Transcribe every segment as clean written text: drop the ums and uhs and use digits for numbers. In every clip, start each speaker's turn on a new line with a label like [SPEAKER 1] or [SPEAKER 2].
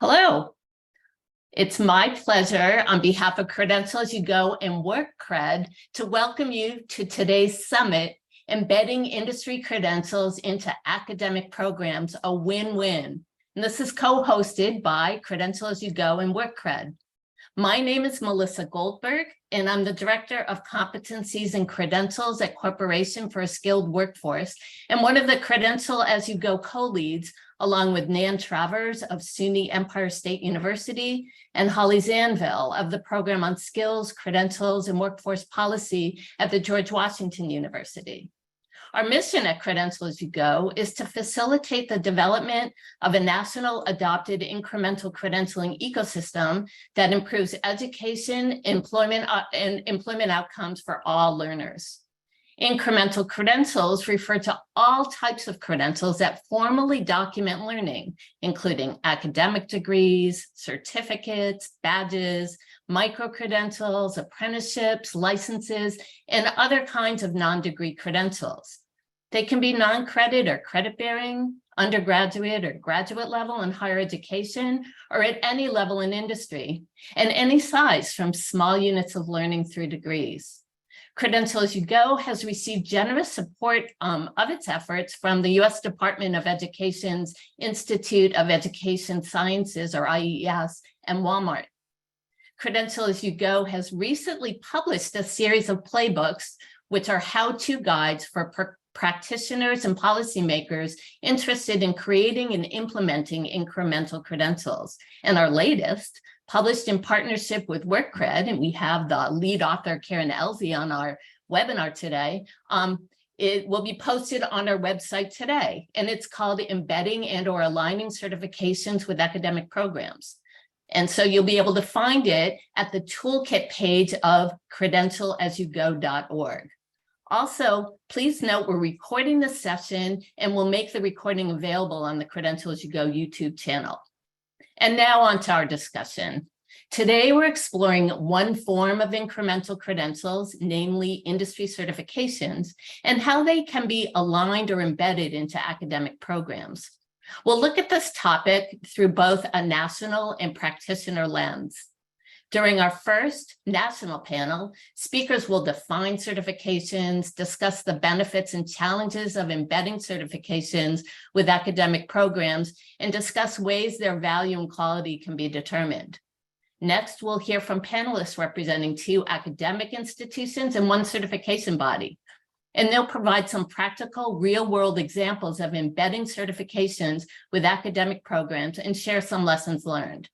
[SPEAKER 1] Hello. It's my pleasure on behalf of Credential As You Go and WorkCred to welcome you to today's summit, Embedding Industry Credentials into Academic Programs, a Win-Win. And this is co-hosted by Credential As You Go and WorkCred. My name is Melissa Goldberg, and I'm the Director of Competencies and Credentials at Corporation for a Skilled Workforce, and one of the Credential As You Go co-leads, along with Nan Travers of SUNY Empire State University and Holly Zanville of the Program on Skills, Credentials, and Workforce Policy at the George Washington University. Our mission at Credential As You Go is to facilitate the development of a national adopted incremental credentialing ecosystem that improves education, employment, and employment outcomes for all learners. Incremental credentials refer to all types of credentials that formally document learning, including academic degrees, certificates, badges, micro-credentials, apprenticeships, licenses, and other kinds of non-degree credentials. They can be non-credit or credit-bearing, undergraduate or graduate level in higher education, or at any level in industry, and any size from small units of learning through degrees. Credential As You Go has received generous support of its efforts from the U.S. Department of Education's Institute of Education Sciences, or IES, and Walmart. Credential As You Go has recently published a series of playbooks, which are how-to guides for practitioners and policymakers interested in creating and implementing incremental credentials. And our latest, published in partnership with WorkCred, and we have the lead author, Karen Elzy, on our webinar today, it will be posted on our website today, and it's called Embedding and/or Aligning Certifications with Academic Programs. And so you'll be able to find it at the toolkit page of credentialasYouGo.org. Also, please note we're recording this session and we'll make the recording available on the Credential As You Go YouTube channel. And now on to our discussion. Today, we're exploring one form of incremental credentials, namely industry certifications, and how they can be aligned or embedded into academic programs. We'll look at this topic through both a national and practitioner lens. During our first national panel, speakers will define certifications, discuss the benefits and challenges of embedding certifications with academic programs, and discuss ways their value and quality can be determined. Next, we'll hear from panelists representing 2 academic institutions and 1 certification body. And they'll provide some practical real-world examples of embedding certifications with academic programs and share some lessons learned.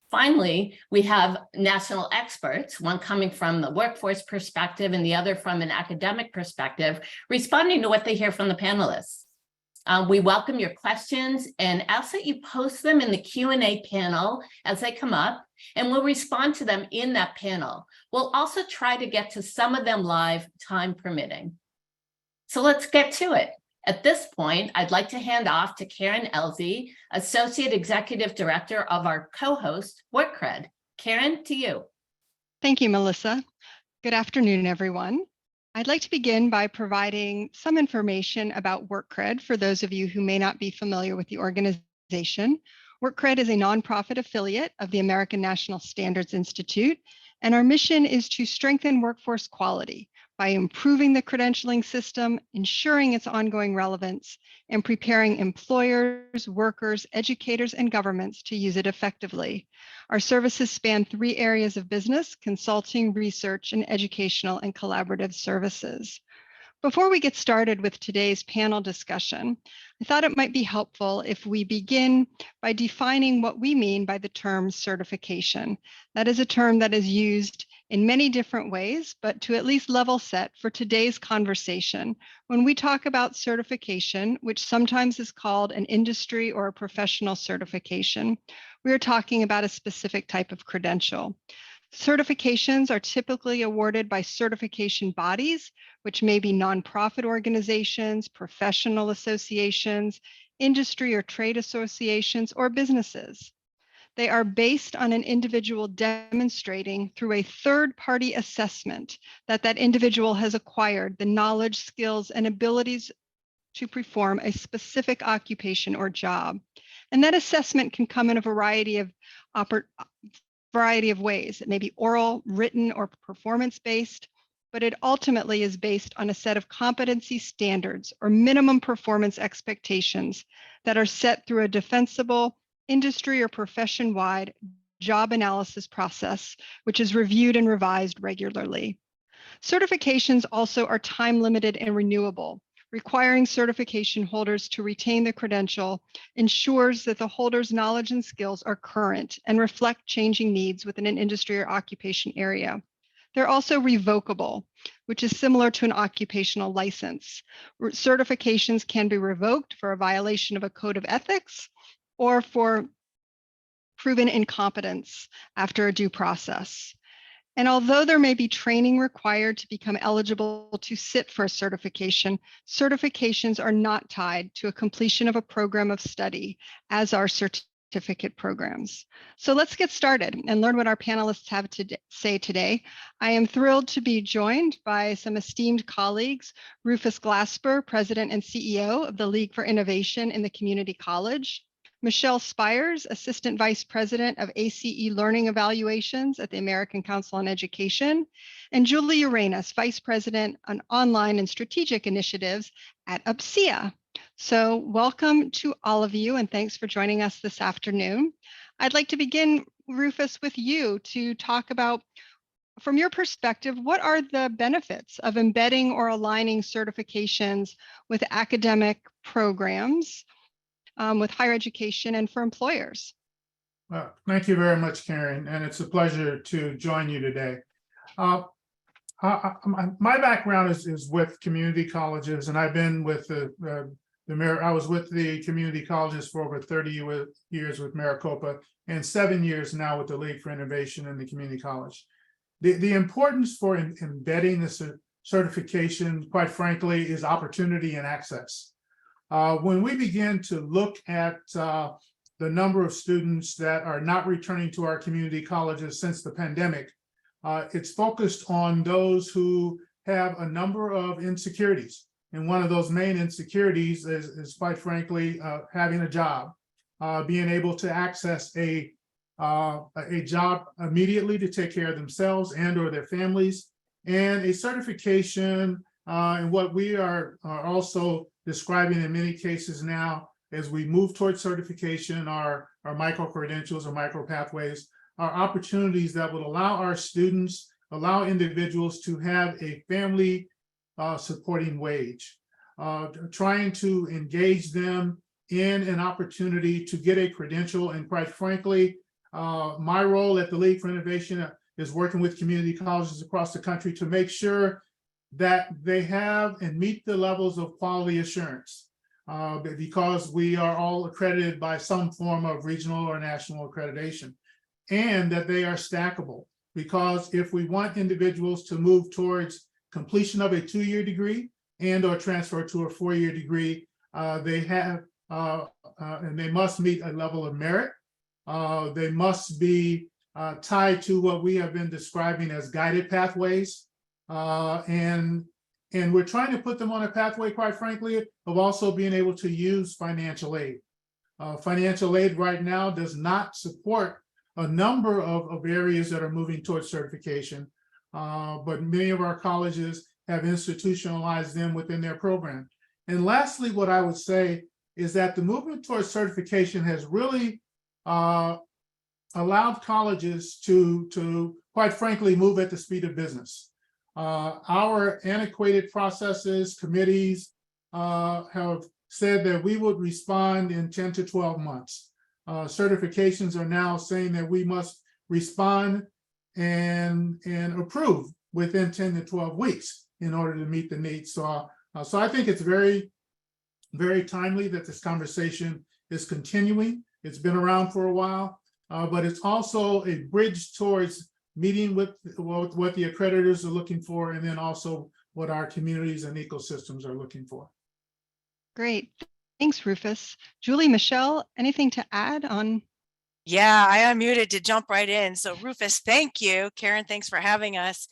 [SPEAKER 1] Finally, we have national experts, one coming from the workforce perspective and the other from an academic perspective, responding to what they hear from the panelists. We welcome your questions and ask that you post them in the Q&A panel as they come up, and we'll respond to them in that panel. We'll also try to get to some of them live, time permitting. So let's get to it. At this point, I'd like to hand off to Karen Elzy, Associate Executive Director of our co-host, WorkCred. Karen, to you.
[SPEAKER 2] Thank you, Melissa. Good afternoon, everyone. I'd like to begin by providing some information about WorkCred for those of you who may not be familiar with the organization. WorkCred is a nonprofit affiliate of the American National Standards Institute, and our mission is to strengthen workforce quality by improving the credentialing system, ensuring its ongoing relevance, and preparing employers, workers, educators, and governments to use it effectively. Our services span 3 areas of business: consulting, research, and educational and collaborative services. Before we get started with today's panel discussion, I thought it might be helpful if we begin by defining what we mean by the term certification. That is a term that is used in many different ways, but to at least level set for today's conversation, when we talk about certification, which sometimes is called an industry or a professional certification, we are talking about a specific type of credential. Certifications are typically awarded by certification bodies, which may be nonprofit organizations, professional associations, industry or trade associations, or businesses. They are based on an individual demonstrating through a third-party assessment that that individual has acquired the knowledge, skills, and abilities to perform a specific occupation or job. And that assessment can come in a variety of ways. It may be oral, written, or performance-based, but it ultimately is based on a set of competency standards or minimum performance expectations that are set through a defensible industry or profession-wide job analysis process, which is reviewed and revised regularly. Certifications also are time-limited and renewable. Requiring certification holders to retain the credential ensures that the holder's knowledge and skills are current and reflect changing needs within an industry or occupation area. They're also revocable, which is similar to an occupational license. Certifications can be revoked for a violation of a code of ethics or for proven incompetence after a due process. And although there may be training required to become eligible to sit for a certification, certifications are not tied to a completion of a program of study, as are certificate programs. So let's get started and learn what our panelists have to say today. I am thrilled to be joined by some esteemed colleagues, Rufus Glasper, President and CEO of the League for Innovation in the Community College, Michelle Spires, Assistant Vice President of ACE Learning Evaluations at the American Council on Education, and Julie Uranus, Vice President on Online and Strategic Initiatives at UPSEA. So welcome to all of you, and thanks for joining us this afternoon. I'd like to begin, Rufus, with you to talk about, from your perspective, what are the benefits of embedding or aligning certifications with academic programs, with higher education and for employers?
[SPEAKER 3] Thank you very much, Karen, and it's a pleasure to join you today. My background is with community colleges, and I've been with I was with the community colleges for over 30 years with Maricopa and 7 years now with the League for Innovation in the community college. The importance for embedding this certification, quite frankly, is opportunity and access. When we begin to look at the number of students that are not returning to our community colleges since the pandemic, it's focused on those who have a number of insecurities. And one of those main insecurities is quite frankly, having a job, being able to access a job immediately to take care of themselves and or their families, and a certification, and what we are also describing in many cases now as we move towards certification, our micro-credentials or micro-pathways are opportunities that would allow our students, allow individuals to have a family supporting wage, trying to engage them in an opportunity to get a credential. And quite frankly, my role at the League for Innovation is working with community colleges across the country to make sure that they have and meet the levels of quality assurance, because we are all accredited by some form of regional or national accreditation, and that they are stackable. Because if we want individuals to move towards completion of a 2-year degree and or transfer to a 4-year degree, they have and they must meet a level of merit. They must be tied to what we have been describing as guided pathways. And we're trying to put them on a pathway, quite frankly, of also being able to use financial aid. Financial aid right now does not support a number of areas that are moving towards certification, but many of our colleges have institutionalized them within their program. And lastly, what I would say is that the movement towards certification has really allowed colleges to quite frankly move at the speed of business. Our antiquated processes, committees have said that we would respond in 10 to 12 months. Certifications are now saying that we must respond and approve within 10 to 12 weeks in order to meet the needs. So I think it's very, very timely that this conversation is continuing. It's been around for a while, but it's also a bridge towards meeting with what the accreditors are looking for, and then also what our communities and ecosystems are looking for.
[SPEAKER 2] Great. Thanks, Rufus. Julie, Michelle, anything to add on?
[SPEAKER 4] Yeah, I unmuted to jump right in. So Rufus, thank you. Karen, thanks for having us.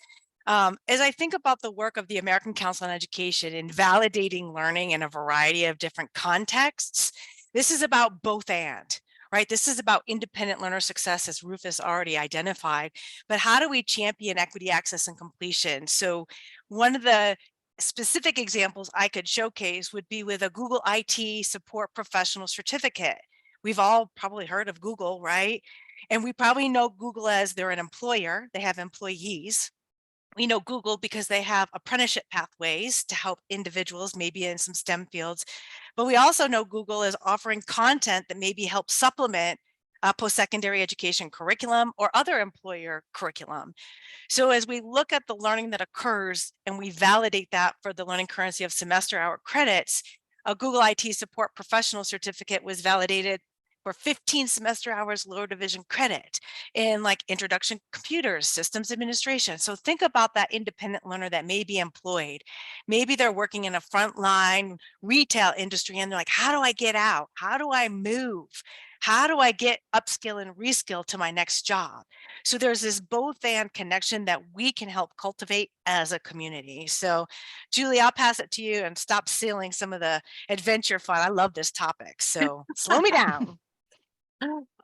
[SPEAKER 4] As I think about the work of the American Council on Education in validating learning in a variety of different contexts, this is about both and, right? This is about independent learner success, as Rufus already identified, but how do we champion equity, access, and completion? So one of the specific examples I could showcase would be with a Google IT support professional certificate. We've all probably heard of Google, right? And we probably know Google as they're an employer, they have employees. We know Google because they have apprenticeship pathways to help individuals, maybe in some STEM fields. But we also know Google is offering content that maybe helps supplement post-secondary education curriculum or other employer curriculum. So as we look at the learning that occurs and we validate that for the learning currency of semester hour credits, a Google IT support professional certificate was validated for 15 semester hours lower division credit in like introduction computers, systems administration. So think about that independent learner that may be employed. Maybe they're working in a frontline retail industry and they're like, how do I get out? How do I move? How do I get upskill and reskill to my next job? So there's this both and connection that we can help cultivate as a community. So Julie, I'll pass it to you and stop stealing some of the adventure fun. I love this topic. So slow me down.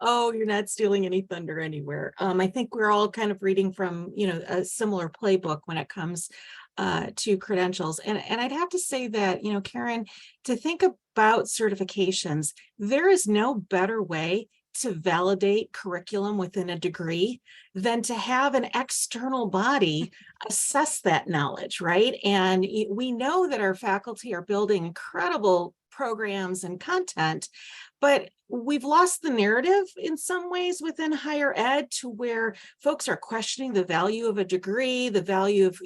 [SPEAKER 5] Oh, you're not stealing any thunder anywhere. I think we're all kind of reading from, a similar playbook when it comes to credentials. And I'd have to say that, Karen, to think about certifications, there is no better way to validate curriculum within a degree than to have an external body assess that knowledge, right? And we know that our faculty are building incredible programs and content, but we've lost the narrative in some ways within higher ed to where folks are questioning the value of a degree, the value of,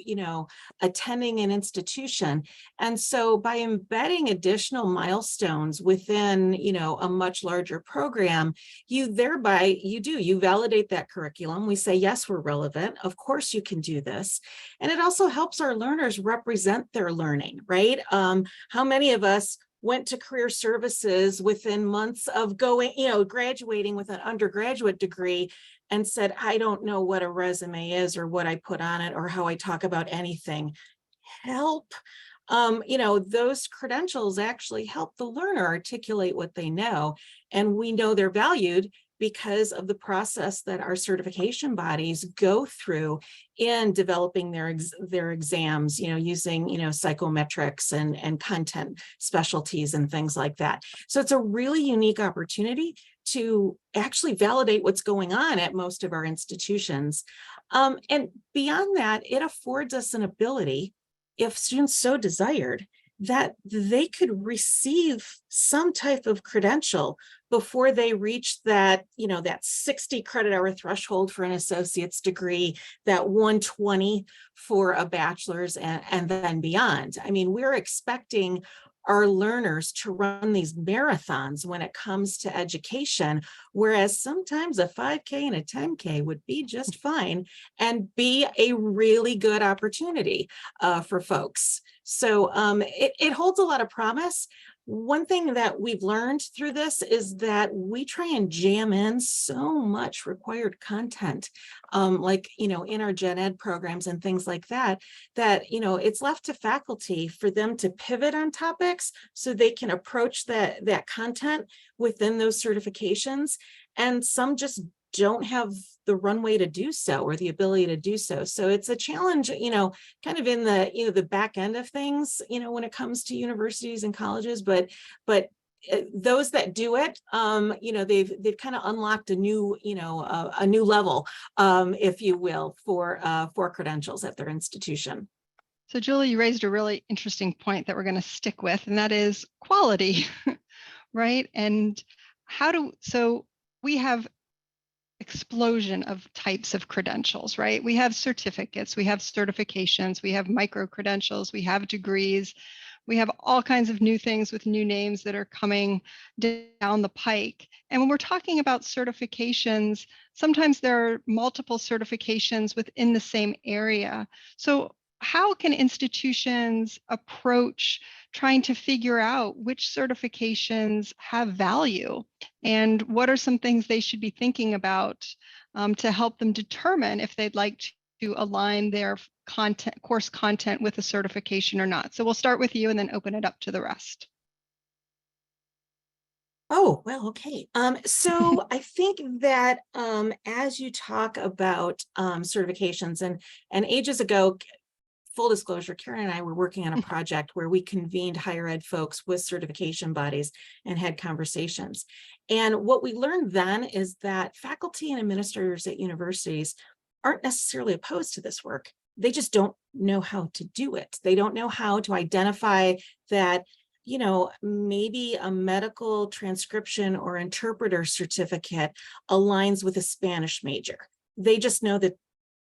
[SPEAKER 5] attending an institution. And so by embedding additional milestones within, a much larger program, you validate that curriculum. We say, yes, we're relevant. Of course you can do this. And it also helps our learners represent their learning, right? How many of us went to career services within months of graduating with an undergraduate degree and said, I don't know what a resume is or what I put on it or how I talk about anything. Help. Those credentials actually help the learner articulate what they know. And we know they're valued because of the process that our certification bodies go through in developing their exams, using, psychometrics and content specialties and things like that. So it's a really unique opportunity to actually validate what's going on at most of our institutions. And beyond that, it affords us an ability, if students so desired, that they could receive some type of credential before they reach that, that 60 credit hour threshold for an associate's degree, that 120 for a bachelor's, and then beyond. I mean, we're expecting our learners to run these marathons when it comes to education, whereas sometimes a 5K and a 10K would be just fine and be a really good opportunity for folks. So it holds a lot of promise. One thing that we've learned through this is that we try and jam in so much required content, in our gen ed programs and things like that, it's left to faculty for them to pivot on topics so they can approach that content within those certifications. And some just don't have the runway to do so or the ability to do so. So it's a challenge, kind of in the back end of things, when it comes to universities and colleges, but those that do it, they've kind of unlocked a new level, if you will, for credentials at their institution.
[SPEAKER 2] So Julie, you raised a really interesting point that we're going to stick with, and that is quality, right? And so we have explosion of types of credentials, right? We have certificates, we have certifications, we have micro credentials, we have degrees, we have all kinds of new things with new names that are coming down the pike. And when we're talking about certifications, sometimes there are multiple certifications within the same area. So how can institutions approach trying to figure out which certifications have value and what are some things they should be thinking about to help them determine if they'd like to align their content, course content with a certification or not. So we'll start with you and then open it up to the rest.
[SPEAKER 5] Oh, well, okay. So I think that as you talk about certifications and ages ago, full disclosure, Karen and I were working on a project where we convened higher ed folks with certification bodies and had conversations. And what we learned then is that faculty and administrators at universities aren't necessarily opposed to this work. They just don't know how to do it. They don't know how to identify that, you know, maybe a medical transcription or interpreter certificate aligns with a Spanish major. They just know that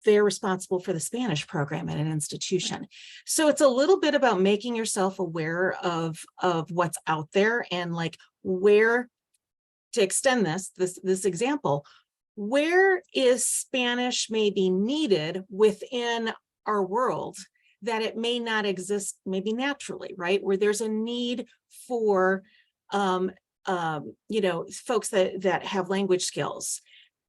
[SPEAKER 5] they're responsible for the Spanish program at an institution. So it's a little bit about making yourself aware of what's out there and like where, to extend this example, where is Spanish maybe needed within our world that it may not exist maybe naturally, right? Where there's a need for you know, folks that have language skills.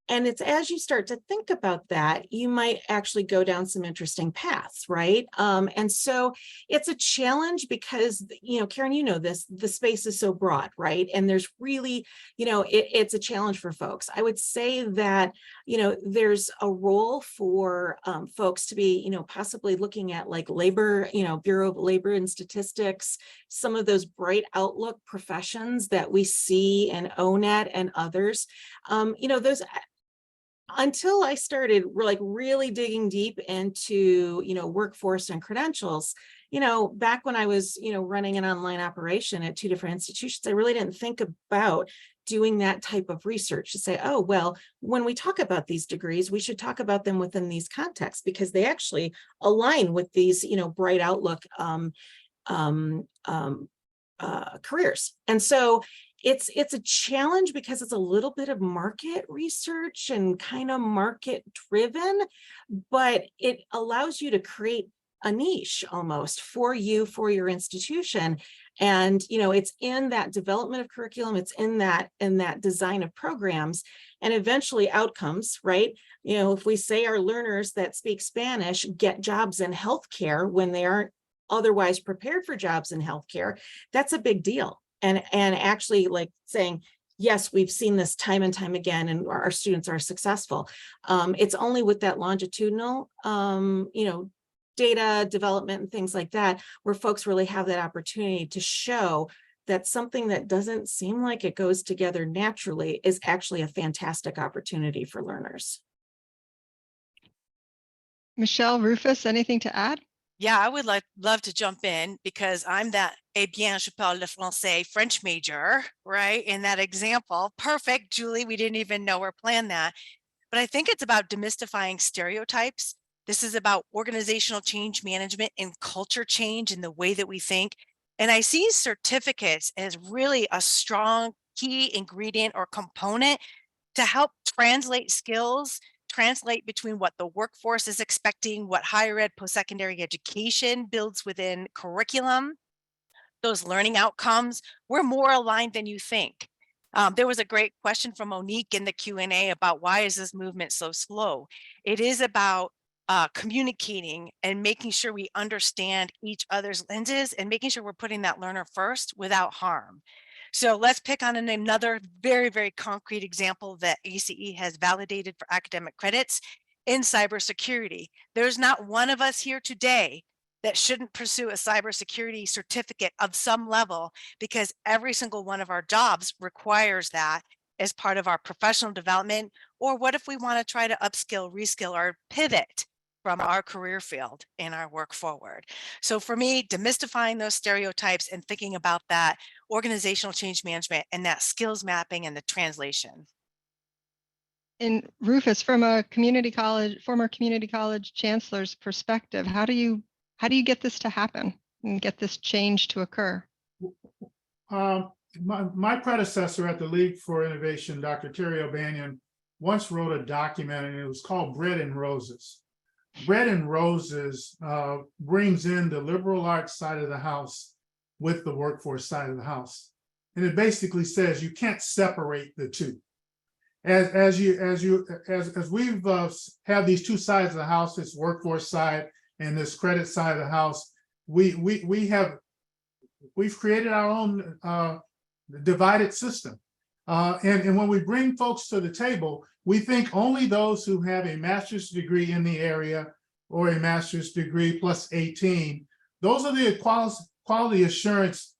[SPEAKER 5] And it's as you start to think about that, you might actually go down some interesting paths, right? And so it's a challenge because, you know, Karen, you know this, the space is so broad, right? And there's really, you know, it's a challenge for folks. I would say that, you know, there's a role for folks to be, you know, possibly looking at like labor, you know, Bureau of Labor and Statistics, some of those bright outlook professions that we see in ONET and others, you know, those, until I started like really digging deep into, you know, workforce and credentials, you know, back when I was, you know, running an online operation at 2 different institutions, I really didn't think about doing that type of research to say, oh, well, when we talk about these degrees, we should talk about them within these contexts because they actually align with these, you know, bright outlook careers. And so it's a challenge because it's a little bit of market research and kind of market driven, but it allows you to create a niche almost for you, for your institution. And, you know, it's in that development of curriculum, it's in that design of programs and eventually outcomes, right? You know, if we say our learners that speak Spanish get jobs in healthcare when they aren't otherwise prepared for jobs in healthcare, that's a big deal. And actually like saying, yes, we've seen this time and time again, and our students are successful. It's only with that longitudinal, you know, data development and things like that, where folks really have that opportunity to show that something that doesn't seem like it goes together naturally is actually a fantastic opportunity for learners.
[SPEAKER 2] Michelle, Rufus, anything to add?
[SPEAKER 4] Yeah, I would love to jump in because I'm that eh bien, je parle le français French major, right? In that example, perfect, Julie, we didn't even know or plan that. But I think it's about demystifying stereotypes. This is about organizational change management and culture change in the way that we think. And I see certificates as really a strong key ingredient or component to help translate skills, translate between what the workforce is expecting, what higher ed post-secondary education builds within curriculum, those learning outcomes. We're more aligned than you think. There was a great question from Monique in the Q&A about why is this movement so slow? It is about communicating and making sure we understand each other's lenses and making sure we're putting that learner first without harm. So let's pick on another very, very concrete example that ACE has validated for academic credits in cybersecurity. There's not one of us here today that shouldn't pursue a cybersecurity certificate of some level because every single one of our jobs requires that as part of our professional development. Or what if we want to try to upskill, reskill, or pivot from our career field in our work forward? So for me, demystifying those stereotypes and thinking about that organizational change management and that skills mapping and the translation.
[SPEAKER 2] And Rufus, from a former community college chancellor's perspective, how do you get this to happen and get this change to occur?
[SPEAKER 3] My predecessor at the League for Innovation, Dr. Terry O'Banion, once wrote a document and it was called Bread and Roses. Bread and Roses brings in the liberal arts side of the house with the workforce side of the house. And it basically says you can't separate the two. as we've have these two sides of the house, this workforce side and this credit side of the house, we've created our own divided system. And when we bring folks to the table, we think only those who have a master's degree in the area or a master's degree plus 18, those are the quality assurance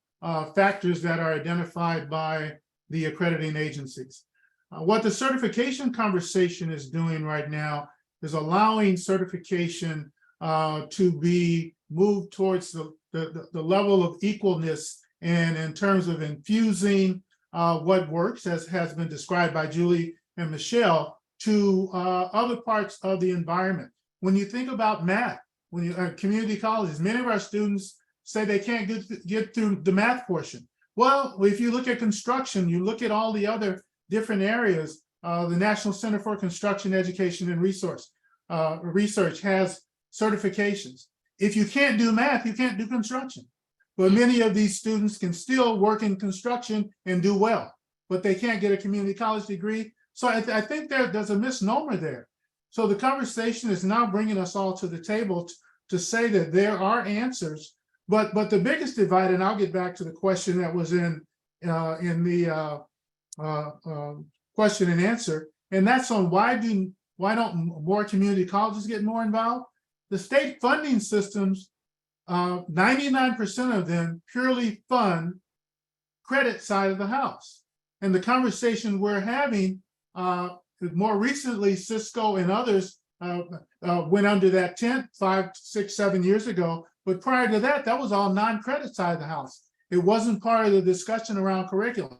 [SPEAKER 3] factors that are identified by the accrediting agencies. What the certification conversation is doing right now is allowing certification to be moved towards the level of equalness, and in terms of infusing what works, as has been described by Julie and Michelle, to other parts of the environment. When you think about math, when you community colleges, many of our students say they can't get through the math portion. Well, if you look at construction, you look at all the other different areas, the National Center for Construction Education and Research has certifications. If you can't do math, you can't do construction. But many of these students can still work in construction and do well, but they can't get a community college degree. So I think there's a misnomer there. So the conversation is now bringing us all to the table to say that there are answers, but the biggest divide, and I'll get back to the question that was in the question and answer, and that's on why don't more community colleges get more involved? The state funding systems, 99% of them purely fund credit side of the house. And the conversation we're having, more recently, Cisco and others went under that tent 5, 6, 7 years ago. But prior to that, that was all non-credit side of the house. It wasn't part of the discussion around curriculum.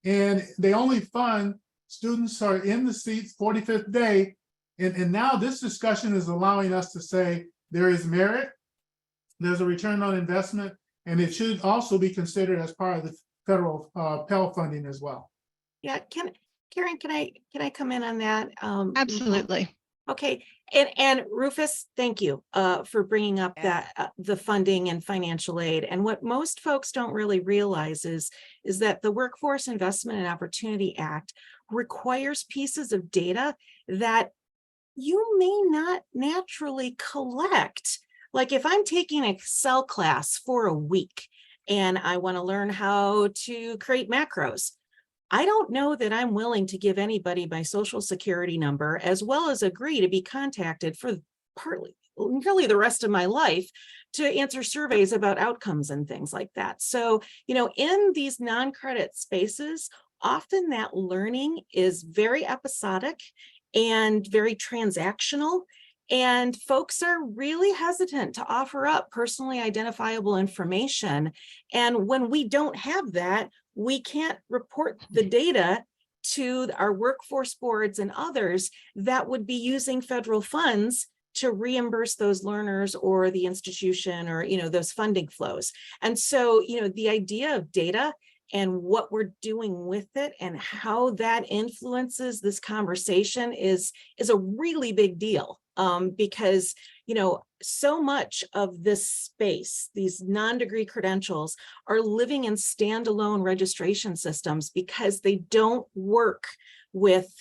[SPEAKER 3] And they only fund students who are in the seats 45th day. And now this discussion is allowing us to say there is merit, there's a return on investment, and it should also be considered as part of the federal Pell funding as well.
[SPEAKER 5] Yeah, Karen, can I come in on that?
[SPEAKER 2] Absolutely.
[SPEAKER 5] Okay, and Rufus, thank you for bringing up that the funding and financial aid. And what most folks don't really realize is that the Workforce Investment and Opportunity Act requires pieces of data that you may not naturally collect. Like if I'm taking an Excel class for a week and I want to learn how to create macros, I don't know that I'm willing to give anybody my social security number as well as agree to be contacted for really the rest of my life to answer surveys about outcomes and things like that. So, in these non-credit spaces, often that learning is very episodic and very transactional. And folks are really hesitant to offer up personally identifiable information. And when we don't have that, we can't report the data to our workforce boards and others that would be using federal funds to reimburse those learners or the institution or, those funding flows. And so, the idea of data and what we're doing with it and how that influences this conversation is a really big deal. Because, so much of this space, these non-degree credentials are living in standalone registration systems because they don't work with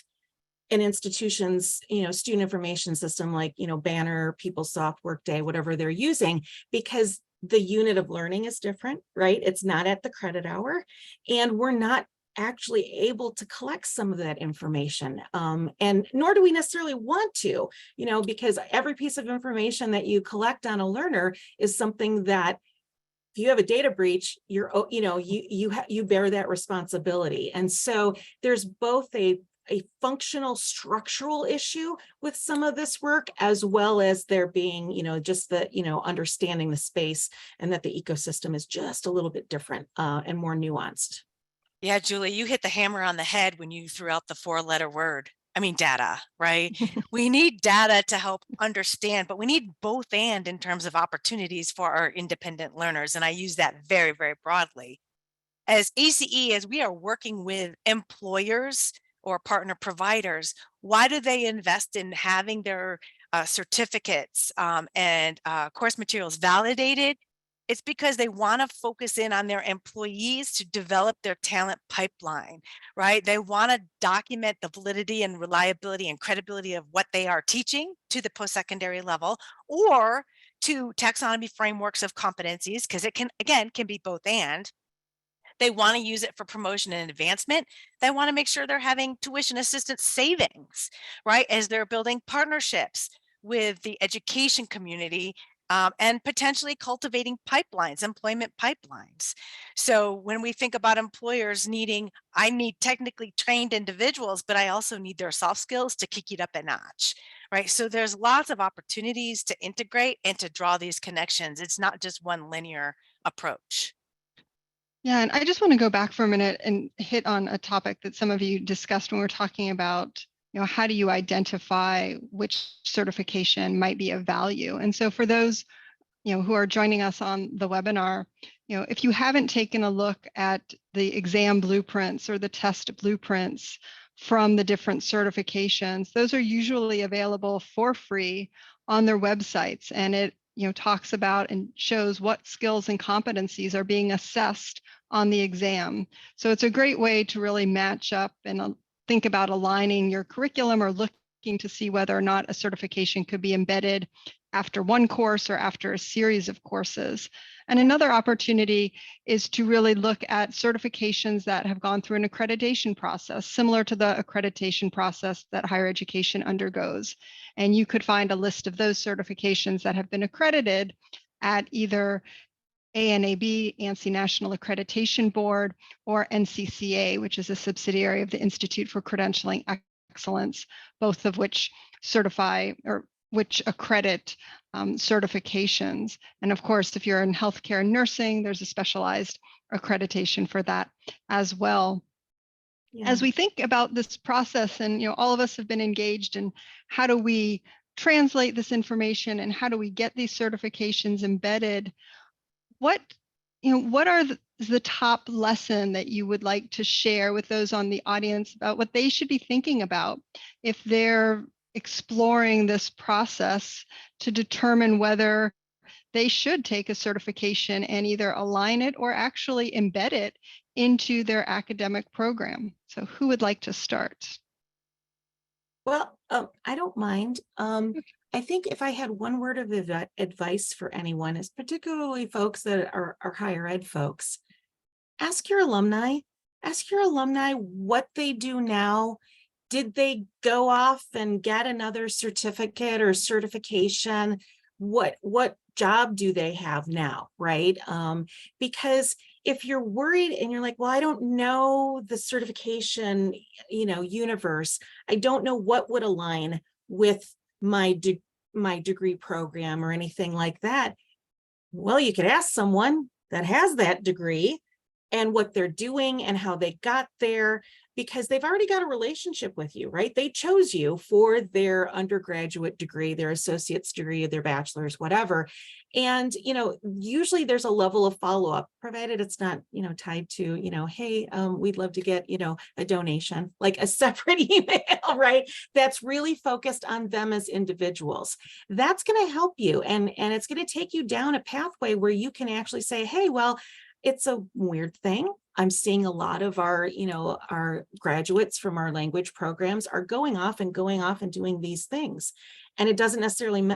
[SPEAKER 5] an institution's, student information system like, Banner, PeopleSoft, Workday, whatever they're using, because the unit of learning is different, right? It's not at the credit hour, and we're not actually able to collect some of that information. And nor do we necessarily want to, because every piece of information that you collect on a learner is something that if you have a data breach, you bear that responsibility. And so there's both a functional structural issue with some of this work, as well as there being, just the, understanding the space and that the ecosystem is just a little bit different and more nuanced.
[SPEAKER 4] Yeah, Julie, you hit the hammer on the head when you threw out the 4-letter word. I mean, data, right? We need data to help understand, but we need both and in terms of opportunities for our independent learners. And I use that very, very broadly. As ACE, as we are working with employers or partner providers, why do they invest in having their certificates and course materials validated? It's because they want to focus in on their employees to develop their talent pipeline, right? They want to document the validity and reliability and credibility of what they are teaching to the post-secondary level, or to taxonomy frameworks of competencies, because it can, again, can be both and. They want to use it for promotion and advancement. They want to make sure they're having tuition assistance savings, right? As they're building partnerships with the education community, and potentially cultivating pipelines, employment pipelines. So when we think about employers needing, I need technically trained individuals, but I also need their soft skills to kick it up a notch, right? So there's lots of opportunities to integrate and to draw these connections. It's not just one linear approach.
[SPEAKER 2] Yeah, and I just want to go back for a minute and hit on a topic that some of you discussed when we're talking about, how do you identify which certification might be of value? And so for those, who are joining us on the webinar, if you haven't taken a look at the exam blueprints or the test blueprints from the different certifications, those are usually available for free on their websites. And it talks about and shows what skills and competencies are being assessed on the exam. So it's a great way to really match up and think about aligning your curriculum or looking to see whether or not a certification could be embedded after one course or after a series of courses. And another opportunity is to really look at certifications that have gone through an accreditation process, similar to the accreditation process that higher education undergoes. And you could find a list of those certifications that have been accredited at either ANAB, ANSI National Accreditation Board, or NCCA, which is a subsidiary of the Institute for Credentialing Excellence, both of which certify or which accredit certifications. And of course, if you're in healthcare and nursing, there's a specialized accreditation for that as well. Yeah. As we think about this process, and all of us have been engaged in how do we translate this information and how do we get these certifications embedded, what are the top lesson that you would like to share with those on the audience about what they should be thinking about if they're exploring this process to determine whether they should take a certification and either align it or actually embed it into their academic program? So who would like to start?
[SPEAKER 5] Well, I don't mind. I think if I had one word of advice for anyone, is particularly folks that are higher ed folks, ask your alumni what they do now. Did they go off and get another certificate or certification? What job do they have now, right? Because if you're worried and you're like, well, I don't know the certification, universe, I don't know what would align with my degree program or anything like that. Well, you could ask someone that has that degree and what they're doing and how they got there, because they've already got a relationship with you, right? They chose you for their undergraduate degree, their associate's degree, their bachelor's, whatever. And, usually there's a level of follow-up, provided it's not, tied to, hey, we'd love to get, a donation, like a separate email, right? That's really focused on them as individuals. That's going to help you. And it's going to take you down a pathway where you can actually say, hey, well, it's a weird thing. I'm seeing a lot of our graduates from our language programs are going off and doing these things. And it doesn't necessarily,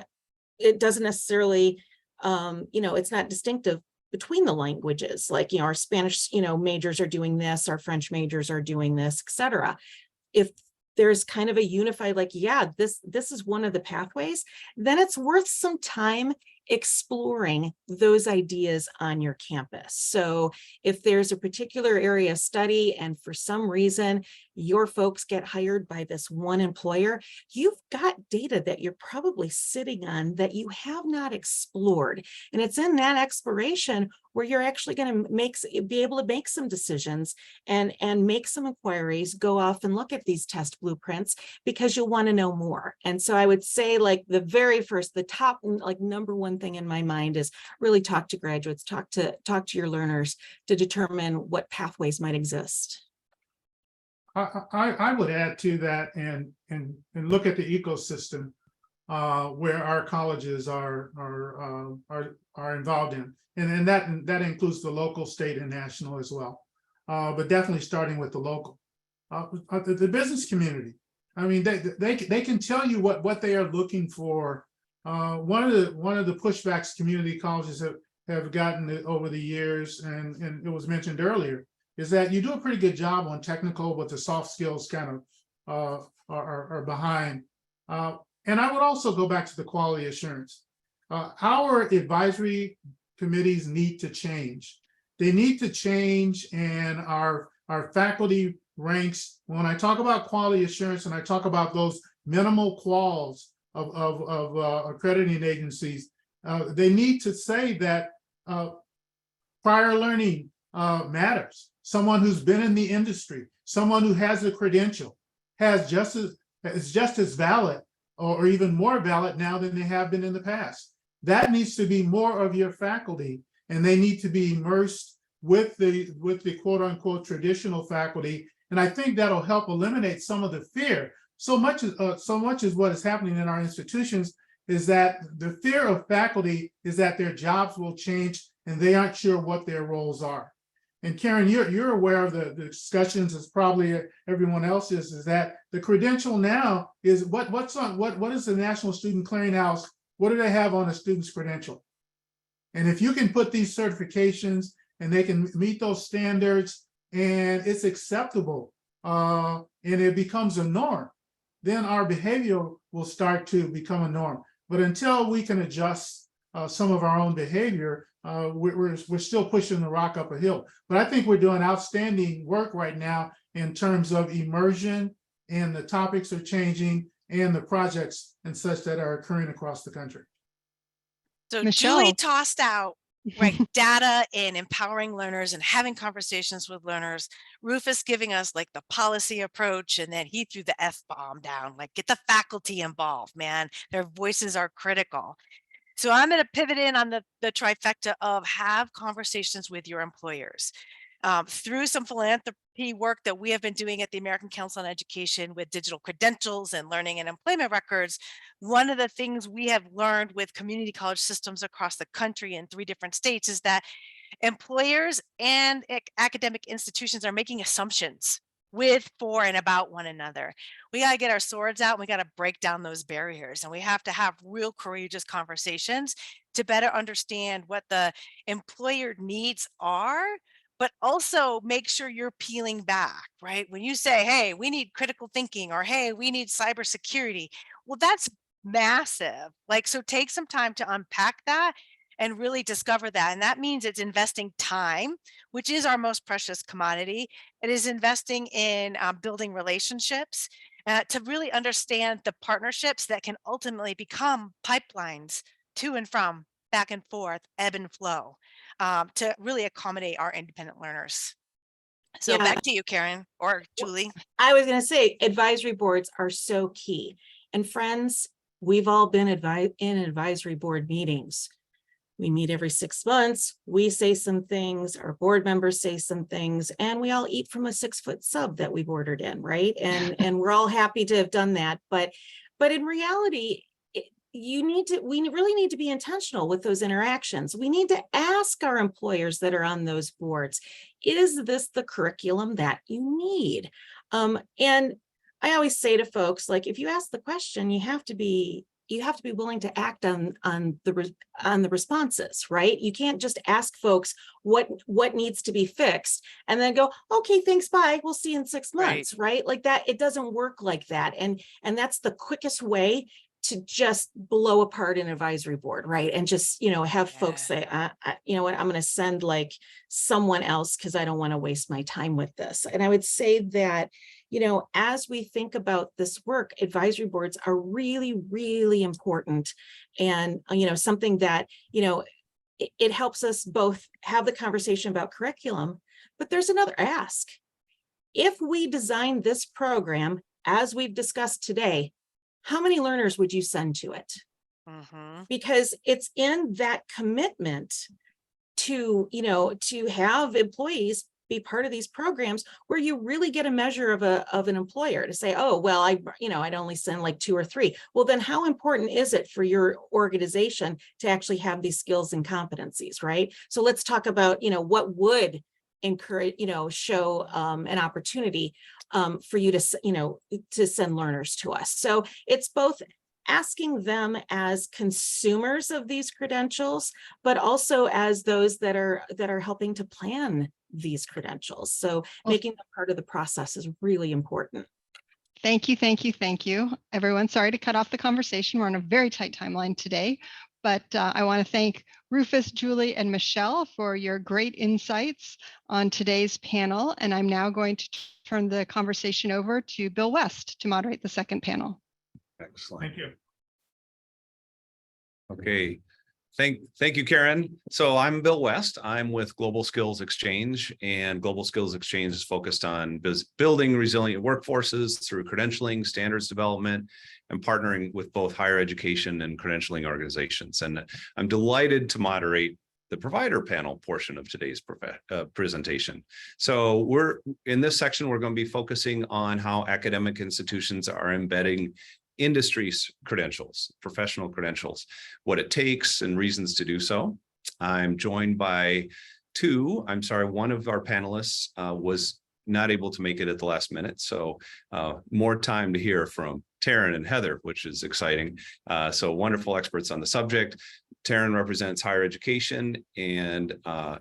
[SPEAKER 5] it's not distinctive between the languages. Like, our Spanish, majors are doing this, our French majors are doing this, etc. If there's kind of a unified, like, yeah, this is one of the pathways, then it's worth some time exploring those ideas on your campus. So if there's a particular area of study and for some reason your folks get hired by this one employer, you've got data that you're probably sitting on that you have not explored. And it's in that exploration where you're actually going to be able to make some decisions and make some inquiries, go off and look at these test blueprints, because you'll want to know more. And so I would say, like, the top, like, number one thing in my mind is really talk to graduates, talk to your learners to determine what pathways might exist.
[SPEAKER 3] I would add to that and look at the ecosystem. where our colleges are involved in, and that includes the local, state, and national as well. But definitely starting with the local, the business community. I mean, they can tell you what they are looking for. One of the pushbacks community colleges have gotten over the years, and it was mentioned earlier, is that you do a pretty good job on technical, but the soft skills kind of are behind. And I would also go back to the quality assurance. Our advisory committees need to change. They need to change, and our faculty ranks, when I talk about quality assurance and I talk about those minimal quals of accrediting agencies, they need to say that prior learning matters. Someone who's been in the industry, someone who has a credential, is just as valid or even more valid now than they have been in the past. That needs to be more of your faculty, and they need to be immersed with the quote unquote traditional faculty. And I think that'll help eliminate some of the fear. So much as what is happening in our institutions is that the fear of faculty is that their jobs will change and they aren't sure what their roles are. And Karen, you're aware of the discussions, as probably everyone else is that the credential now is what is the National Student Clearinghouse? What do they have on a student's credential? And if you can put these certifications and they can meet those standards and it's acceptable and it becomes a norm, then our behavior will start to become a norm. But until we can adjust some of our own behavior, we're still pushing the rock up a hill. But I think we're doing outstanding work right now in terms of immersion, and the topics are changing, and the projects and such that are occurring across the country.
[SPEAKER 4] So
[SPEAKER 2] Michelle.
[SPEAKER 4] Julie tossed out right data and empowering learners and having conversations with learners. Rufus giving us like the policy approach, and then he threw the F-bomb down, like get the faculty involved, man. Their voices are critical. So I'm going to pivot in on the trifecta of have conversations with your employers. Through some philanthropy work that we have been doing at the American Council on Education with digital credentials and learning and employment records, one of the things we have learned with community college systems across the country in 3 different states is that employers and academic institutions are making assumptions with, for, and about one another. We got to get our swords out. We got to break down those barriers, and we have to have real courageous conversations to better understand what the employer needs are, but also make sure you're peeling back, right? When you say, hey, we need critical thinking, or hey, we need cybersecurity, well, that's massive. Like, so take some time to unpack that and really discover that. And that means it's investing time, which is our most precious commodity. It is investing in building relationships to really understand the partnerships that can ultimately become pipelines to and from, back and forth, ebb and flow, to really accommodate our independent learners. So
[SPEAKER 5] Yeah.
[SPEAKER 4] back to you, Karen or Julie.
[SPEAKER 5] I was going to say advisory boards are so key. And friends, we've all been in advisory board meetings. We meet every 6 months. We say some things, our board members say some things, and we all eat from a 6-foot sub that we've ordered in, right? And we're all happy to have done that. But in reality, we really need to be intentional with those interactions. We need to ask our employers that are on those boards, is this the curriculum that you need? And I always say to folks, like, if you ask the question, you have to be willing to act on the responses, right? You can't just ask folks what needs to be fixed and then go, okay, thanks, bye, we'll see you in 6 months, right? Like that, it doesn't work like that. And that's the quickest way to just blow apart an advisory board, right? And just, have folks say, you know what, I'm going to send like someone else because I don't want to waste my time with this. And I would say that, as we think about this work, advisory boards are really, really important. And, something that, it helps us both have the conversation about curriculum, but there's another ask. If we design this program, as we've discussed today, how many learners would you send to it?
[SPEAKER 4] Mm-hmm.
[SPEAKER 5] Because it's in that commitment to, to have employees be part of these programs where you really get a measure of an employer to say, oh, well, I'd only send like 2 or 3. Well, then how important is it for your organization to actually have these skills and competencies, right? So let's talk about, what would encourage, show an opportunity for you to send learners to us. So it's both asking them as consumers of these credentials, but also as those that are helping to plan these credentials. So making them part of the process is really important.
[SPEAKER 2] Thank you, thank you, thank you, everyone. Sorry to cut off the conversation. We're on a very tight timeline today, but I want to thank Rufus, Julie, and Michelle for your great insights on today's panel. And I'm now going to turn the conversation over to Bill West to moderate the second panel.
[SPEAKER 6] Excellent.
[SPEAKER 3] Thank you.
[SPEAKER 6] Okay. Thank you, Karen. So I'm Bill West. I'm with Global Skills Exchange, and Global Skills Exchange is focused on building resilient workforces through credentialing, standards development, and partnering with both higher education and credentialing organizations. And I'm delighted to moderate the provider panel portion of today's presentation. So in this section, we're going to be focusing on how academic institutions are embedding industry credentials, professional credentials, what it takes and reasons to do so. I'm joined by one of our panelists was not able to make it at the last minute. So more time to hear from Taryn and Heather, which is exciting. So wonderful experts on the subject. Taryn represents higher education, and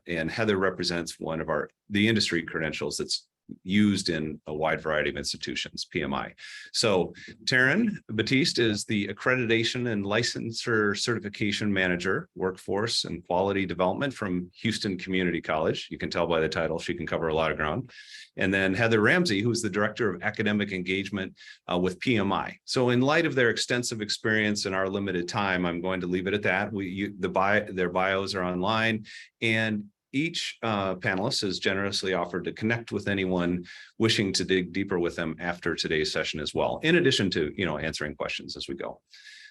[SPEAKER 6] Heather represents one of the industry credentials that's used in a wide variety of institutions, PMI. So Taryn Batiste is the Accreditation and Licensure Certification Manager, Workforce and Quality Development from Houston Community College. You can tell by the title, she can cover a lot of ground. And then Heather Ramsey, who's the Director of Academic Engagement with PMI. So in light of their extensive experience and our limited time, I'm going to leave it at that. Their bios are online, and each panelist has generously offered to connect with anyone wishing to dig deeper with them after today's session as well, in addition to answering questions as we go.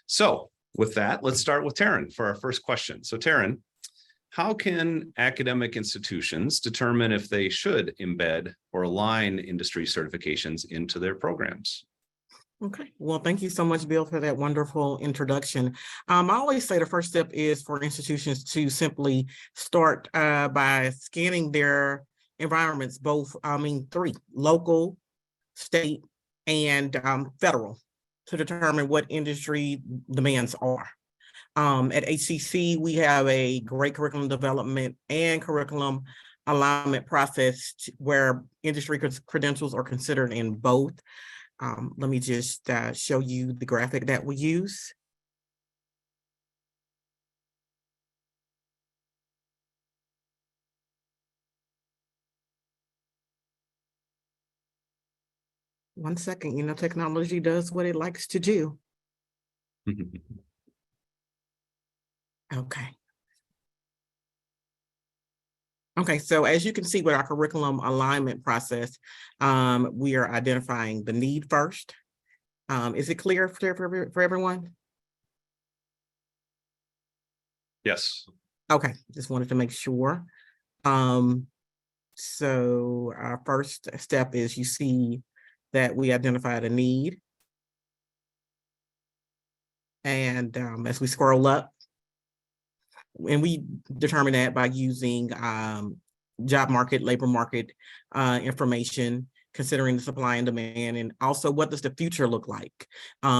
[SPEAKER 6] So with that, let's start with Taryn for our first question. So Taryn, how can academic institutions determine if they should embed or align industry certifications into their programs?
[SPEAKER 7] Okay, well, thank you so much, Bill, for that wonderful introduction. I always say the first step is for institutions to simply start by scanning their environments, three: local, state, and federal, to determine what industry demands are. At HCC, we have a great curriculum development and curriculum alignment process where industry credentials are considered in both. Let me just show you the graphic that we use. One second, technology does what it likes to do. Okay. Okay, so as you can see with our curriculum alignment process, we are identifying the need first. Is it clear for everyone?
[SPEAKER 6] Yes.
[SPEAKER 7] Okay, just wanted to make sure. So our first step is you see that we identified a need. And as we scroll up, and we determine that by using job market, labor market information, considering the supply and demand, and also what does the future look like?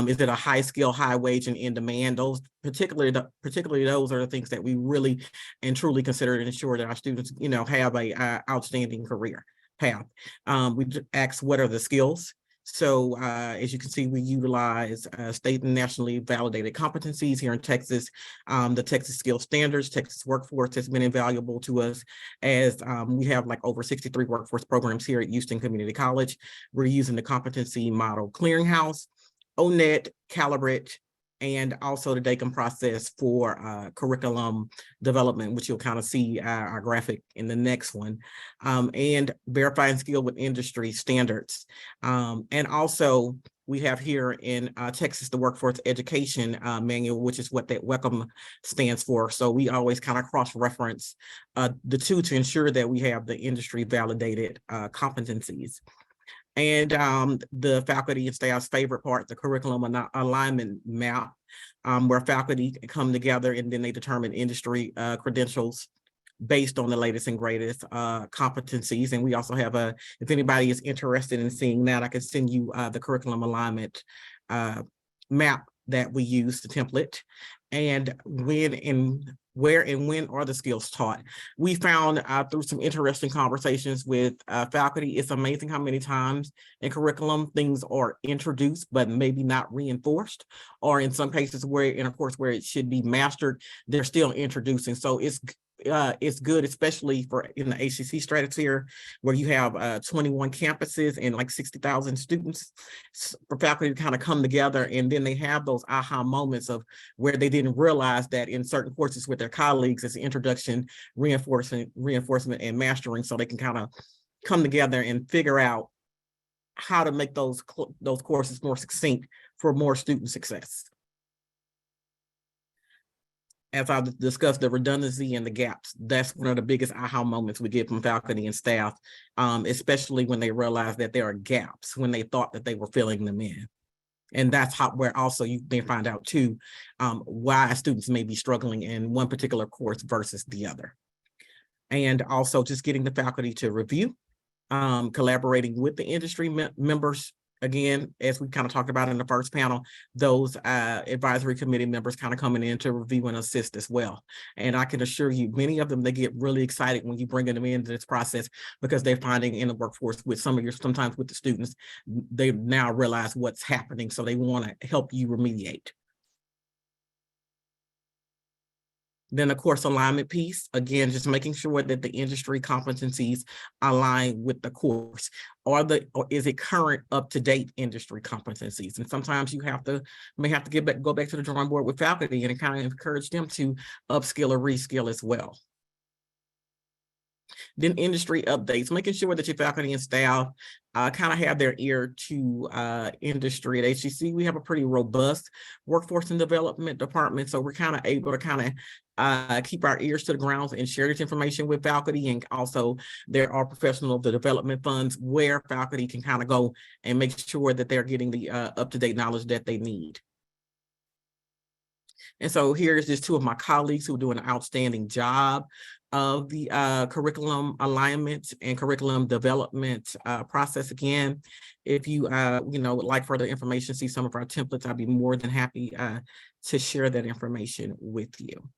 [SPEAKER 7] Is it a high skill, high wage, and in demand? Those particularly those are the things that we really and truly consider to ensure that our students, have a outstanding career path. We ask, what are the skills? So as you can see, we utilize state and nationally validated competencies here in Texas. The Texas Skills Standards, Texas Workforce has been invaluable to us, as we have like over 63 workforce programs here at Houston Community College. We're using the competency model clearinghouse, ONET, Calibrate, and also the DACOM process for curriculum development, which you'll kind of see our graphic in the next one, and verifying skill with industry standards. And also we have here in Texas, the Workforce Education Manual, which is what that WELCOME stands for. So we always kind of cross-reference the two to ensure that we have the industry validated competencies. And the faculty and staff's favorite part, the curriculum alignment map, where faculty come together and then they determine industry credentials based on the latest and greatest competencies. And we also have if anybody is interested in seeing that, I can send you the curriculum alignment map that we use, the template, and where and when are the skills taught. We found through some interesting conversations with faculty, it's amazing how many times in curriculum things are introduced, but maybe not reinforced, or in some cases where, in a course where it should be mastered, they're still introducing. So it's good, especially for in the HCC stratosphere, where you have 21 campuses and like 60,000 students, for faculty to kind of come together, and then they have those aha moments of where they didn't realize that in certain courses with their colleagues, it's introduction, reinforcement, and mastering, so they can kind of come together and figure out how to make those courses more succinct for more student success. As I've discussed, the redundancy and the gaps, that's one of the biggest aha moments we get from faculty and staff, especially when they realize that there are gaps when they thought that they were filling them in. And that's where also you may find out too, why students may be struggling in one particular course versus the other. And also just getting the faculty to review, collaborating with the industry members. Again, as we kind of talked about in the first panel, those advisory committee members kind of coming in to review and assist as well. And I can assure you, many of them, they get really excited when you bring them into this process, because they're finding in the workforce with sometimes with the students, they now realize what's happening. So they want to help you remediate. Then the course alignment piece, again, just making sure that the industry competencies align with the course, or is it current, up-to-date industry competencies? And sometimes you may have to go back to the drawing board with faculty and kind of encourage them to upskill or reskill as well. Then industry updates, making sure that your faculty and staff kind of have their ear to industry. At HCC, we have a pretty robust workforce and development department, so we're kind of able to keep our ears to the ground and share this information with faculty. And also there are professional development funds where faculty can kind of go and make sure that they're getting the up-to-date knowledge that they need. And so here's just two of my colleagues who do an outstanding job of the curriculum alignment and curriculum development process. Again, if you would like further information, see some of our templates, I'd be more than happy to share that information with you.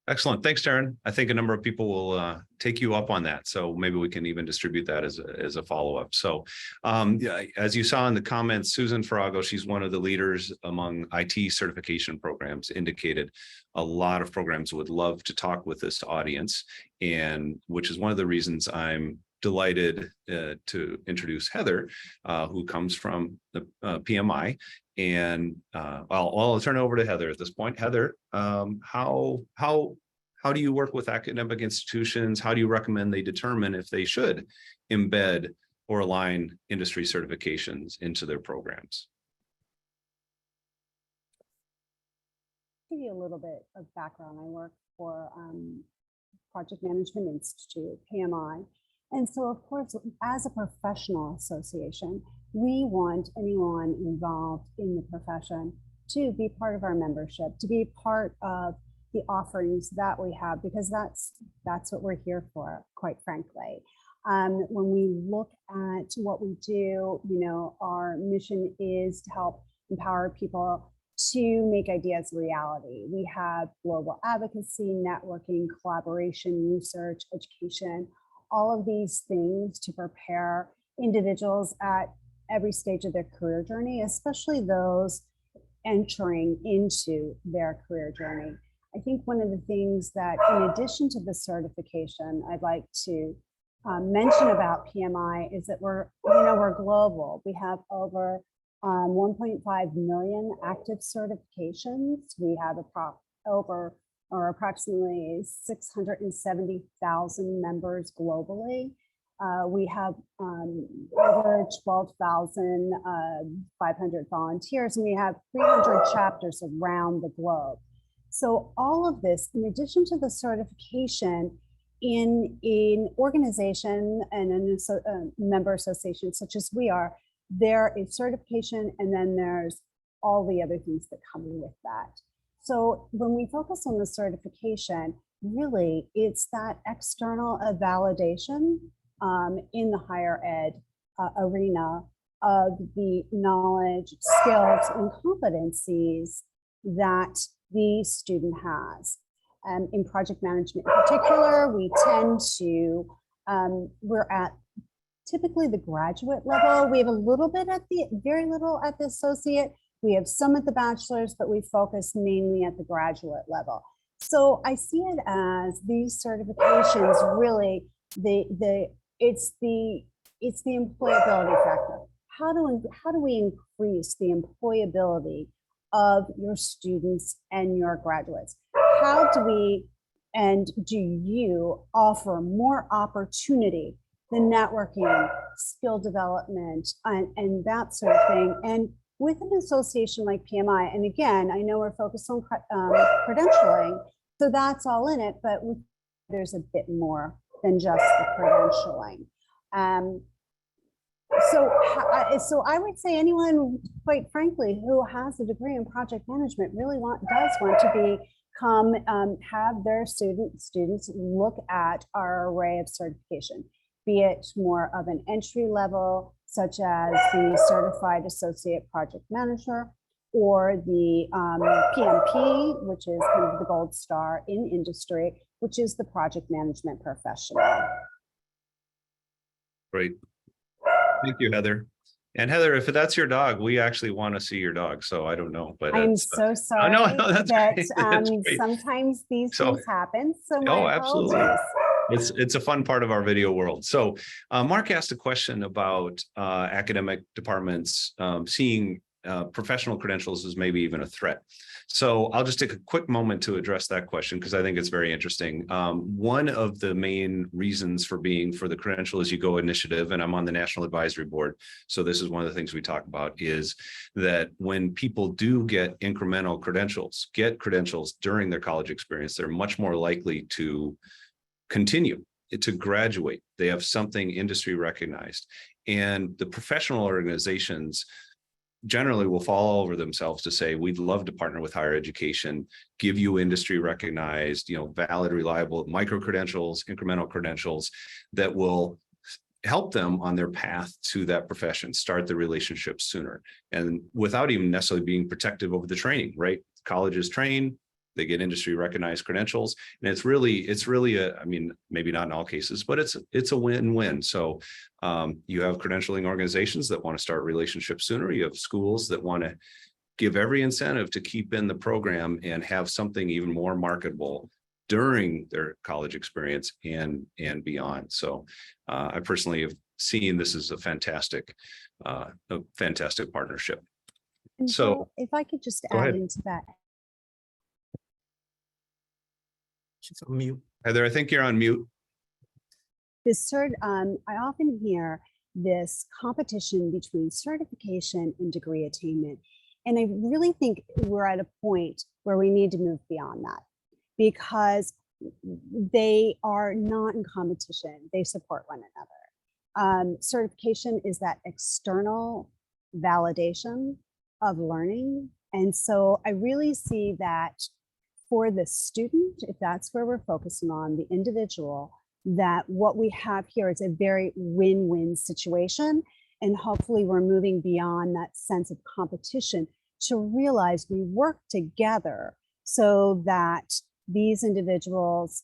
[SPEAKER 6] Excellent. Thanks, Taryn. I think a number of people will take you up on that. So maybe we can even distribute that as a follow-up. So yeah, as you saw in the comments, Susan Farago, she's one of the leaders among IT certification programs, indicated a lot of programs would love to talk with this audience, and which is one of the reasons I'm delighted to introduce Heather, who comes from the PMI. And I'll turn it over to Heather at this point. Heather, how do you work with academic institutions? How do you recommend they determine if they should embed or align industry certifications into their programs?
[SPEAKER 8] Give you a little bit of background. I work for Project Management Institute, PMI. And so, of course, as a professional association, we want anyone involved in the profession to be part of our membership, to be part of the offerings that we have, because that's what we're here for, quite frankly. When we look at what we do, our mission is to help empower people to make ideas reality. We have global advocacy, networking, collaboration, research, education, all of these things to prepare individuals at every stage of their career journey, especially those entering into their career journey. I think one of the things that, in addition to the certification, I'd like to mention about PMI is that we're global. We have over 1.5 million active certifications. We have approximately 670,000 members globally. We have over 12,500 volunteers, and we have 300 chapters around the globe. So all of this, in addition to the certification in organization and in a member association such as we are, there is certification, and then there's all the other things that come with that. So when we focus on the certification, really it's that external validation in the higher ed arena of the knowledge, skills, and competencies that the student has. In project management in particular, we tend to, we're at typically the graduate level. We have a little bit at the, very little at the associate. We have some at the bachelor's, but we focus mainly at the graduate level. So I see it as these certifications really, it's the employability factor. How do we increase the employability of your students and your graduates? How do we, and do you offer more opportunity, the networking, skill development, and that sort of thing? And with an association like PMI, and again, I know we're focused on credentialing, so that's all in it, but there's a bit more than just the credentialing. So I would say anyone, quite frankly, who has a degree in project management really does want to become, have their students look at our array of certification, be it more of an entry level, such as the Certified Associate Project Manager, or the PMP, which is kind of the gold star in industry, which is the project management professional.
[SPEAKER 6] Great. Thank you, Heather. And Heather, if that's your dog, we actually want to see your dog. So I don't know, but
[SPEAKER 8] I'm so sorry
[SPEAKER 6] no, that's
[SPEAKER 8] that
[SPEAKER 6] great. That's great.
[SPEAKER 8] sometimes these things happen. So my
[SPEAKER 6] absolutely.
[SPEAKER 8] apologies.
[SPEAKER 6] It's a fun part of our video world. So Mark asked a question about academic departments seeing professional credentials as maybe even a threat. So I'll just take a quick moment to address that question because I think it's very interesting. One of the main reasons for the Credential As You Go initiative, and I'm on the National Advisory Board, so this is one of the things we talk about, is that when people do get incremental credentials, during their college experience, they're much more likely to continue, to graduate. They have something industry recognized, and the professional organizations generally will fall over themselves to say, we'd love to partner with higher education, give you industry recognized, valid, reliable micro-credentials, incremental credentials that will help them on their path to that profession, start the relationship sooner, and without even necessarily being protective over the training, right? Colleges train, they get industry recognized credentials, and it's really a, I mean, maybe not in all cases, but it's a win-win. So you have credentialing organizations that want to start relationships sooner. You have schools that want to give every incentive to keep in the program and have something even more marketable during their college experience and beyond. So I personally have seen this as a fantastic partnership.
[SPEAKER 8] And
[SPEAKER 6] so
[SPEAKER 8] if I could just
[SPEAKER 6] ahead.
[SPEAKER 8] add into that.
[SPEAKER 7] She's on mute.
[SPEAKER 6] Heather, I think you're on mute.
[SPEAKER 8] I often hear this competition between certification and degree attainment. And I really think we're at a point where we need to move beyond that, because they are not in competition. They support one another. Certification is that external validation of learning. And so I really see that for the student, if that's where we're focusing on the individual, that what we have here is a very win-win situation. And hopefully we're moving beyond that sense of competition to realize we work together so that these individuals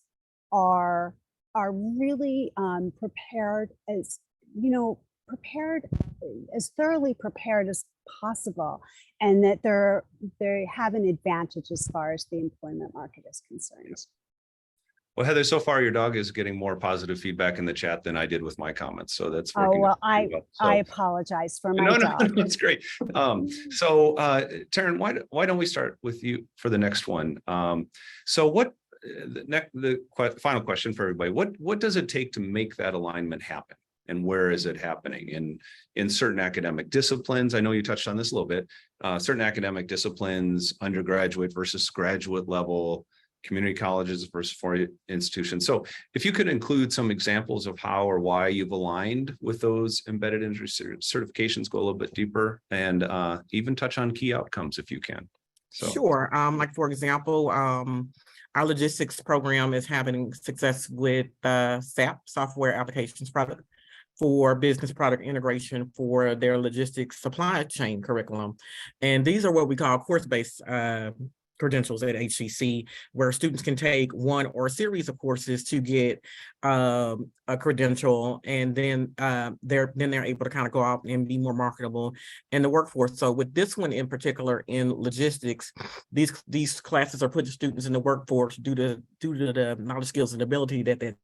[SPEAKER 8] are really prepared as, as thoroughly prepared as possible, and that they have an advantage as far as the employment market is concerned.
[SPEAKER 6] Well, Heather, so far your dog is getting more positive feedback in the chat than I did with my comments, so that's working.
[SPEAKER 8] Oh well, I
[SPEAKER 6] So,
[SPEAKER 8] apologize for my dog.
[SPEAKER 6] No, that's great. So, Taryn, why don't we start with you for the next one? So, the final question for everybody: what does it take to make that alignment happen? and where is it happening? And in certain academic disciplines, I know you touched on this a little bit, certain academic disciplines, undergraduate versus graduate level, community colleges versus foreign institutions. So if you could include some examples of how or why you've aligned with those embedded industry certifications, go a little bit deeper, and even touch on key outcomes if you can. So.
[SPEAKER 7] Sure. Like for example, our logistics program is having success with SAP, Software Applications Product, for business product integration for their logistics supply chain curriculum. And these are what we call course-based credentials at HCC, where students can take one or a series of courses to get a credential, and then they're able to kind of go out and be more marketable in the workforce. So with this one in particular in logistics, these classes are putting students in the workforce due to the knowledge, skills, and ability that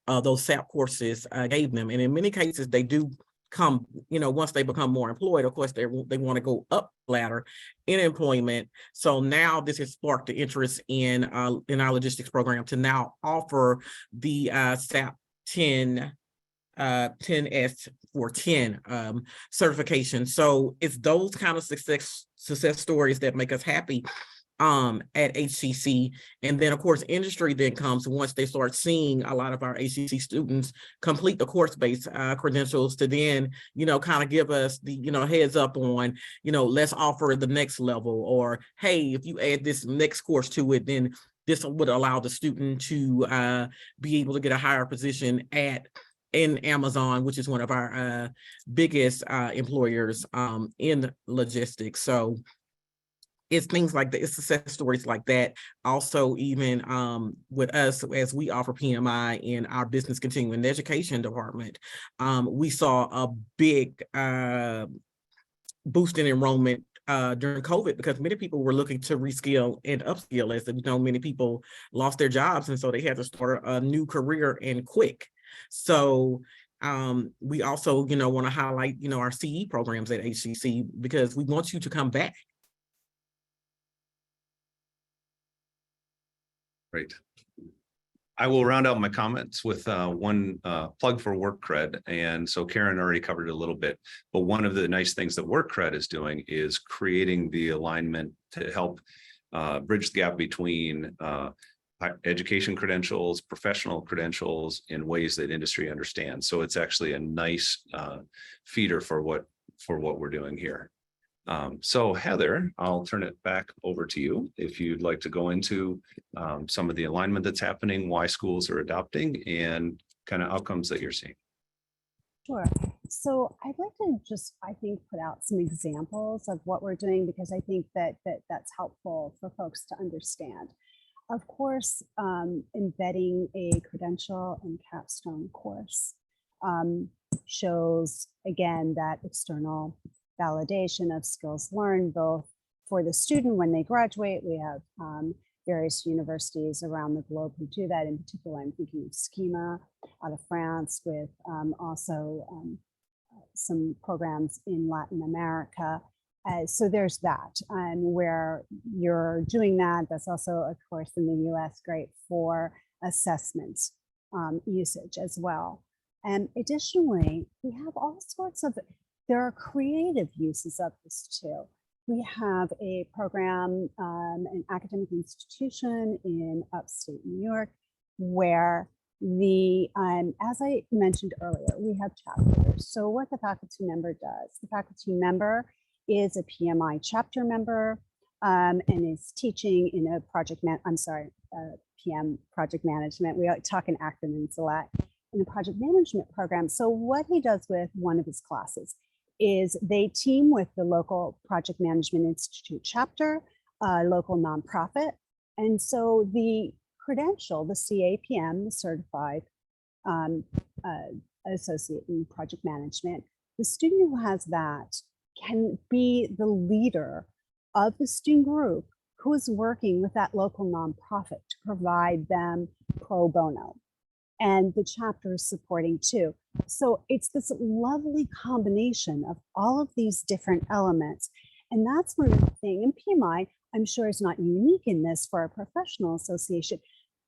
[SPEAKER 7] those SAP courses gave them. And in many cases, they do come, once they become more employed, of course, they want to go up ladder in employment. So now this has sparked the interest in our logistics program to now offer the SAP 10S for 10 certification. So it's those kind of success stories that make us happy at HCC. And then of course, industry then comes once they start seeing a lot of our HCC students complete the course-based credentials to then, kind of give us the, heads up on, let's offer the next level, or, hey, if you add this next course to it, then this would allow the student to be able to get a higher position in Amazon, which is one of our biggest employers in logistics. So it's things like that, it's success stories like that. Also, even with us, as we offer PMI in our business continuing education department, we saw a big boost in enrollment during COVID, because many people were looking to reskill and upskill. As many people lost their jobs, and so they had to start a new career and quick. So we also, want to highlight, our CE programs at HCC, because we want you to come back.
[SPEAKER 6] Great. I will round out my comments with one plug for WorkCred. And so Karen already covered it a little bit, but one of the nice things that WorkCred is doing is creating the alignment to help bridge the gap between education credentials, professional credentials in ways that industry understands. So it's actually a nice feeder for what we're doing here. So Heather, I'll turn it back over to you if you'd like to go into some of the alignment that's happening, why schools are adopting, and kind of outcomes that you're seeing.
[SPEAKER 8] Sure. So I'd like to just, put out some examples of what we're doing, because I think that's helpful for folks to understand. Of course, embedding a credential and capstone course shows, again, that external validation of skills learned, both for the student when they graduate. We have various universities around the globe who do that. In particular, I'm thinking of Schema out of France, with also some programs in Latin America. So there's that, where you're doing that. That's also, of course, in the US, great for assessment usage as well. And additionally, we have all sorts of, there are creative uses of this too. We have a program, an academic institution in upstate New York, where as I mentioned earlier, we have chapters. So what the faculty member does, the faculty member is a PMI chapter member and is teaching in a PM project management. We talk in acronyms a lot, in a project management program. So what he does with one of his classes is they team with the local Project Management Institute chapter, local nonprofit. And so the credential, the CAPM, the Certified Associate in Project Management, the student who has that can be the leader of the student group who is working with that local nonprofit to provide them pro bono. And the chapter is supporting too. So it's this lovely combination of all of these different elements. And that's one of the things, and PMI, I'm sure, is not unique in this for a professional association,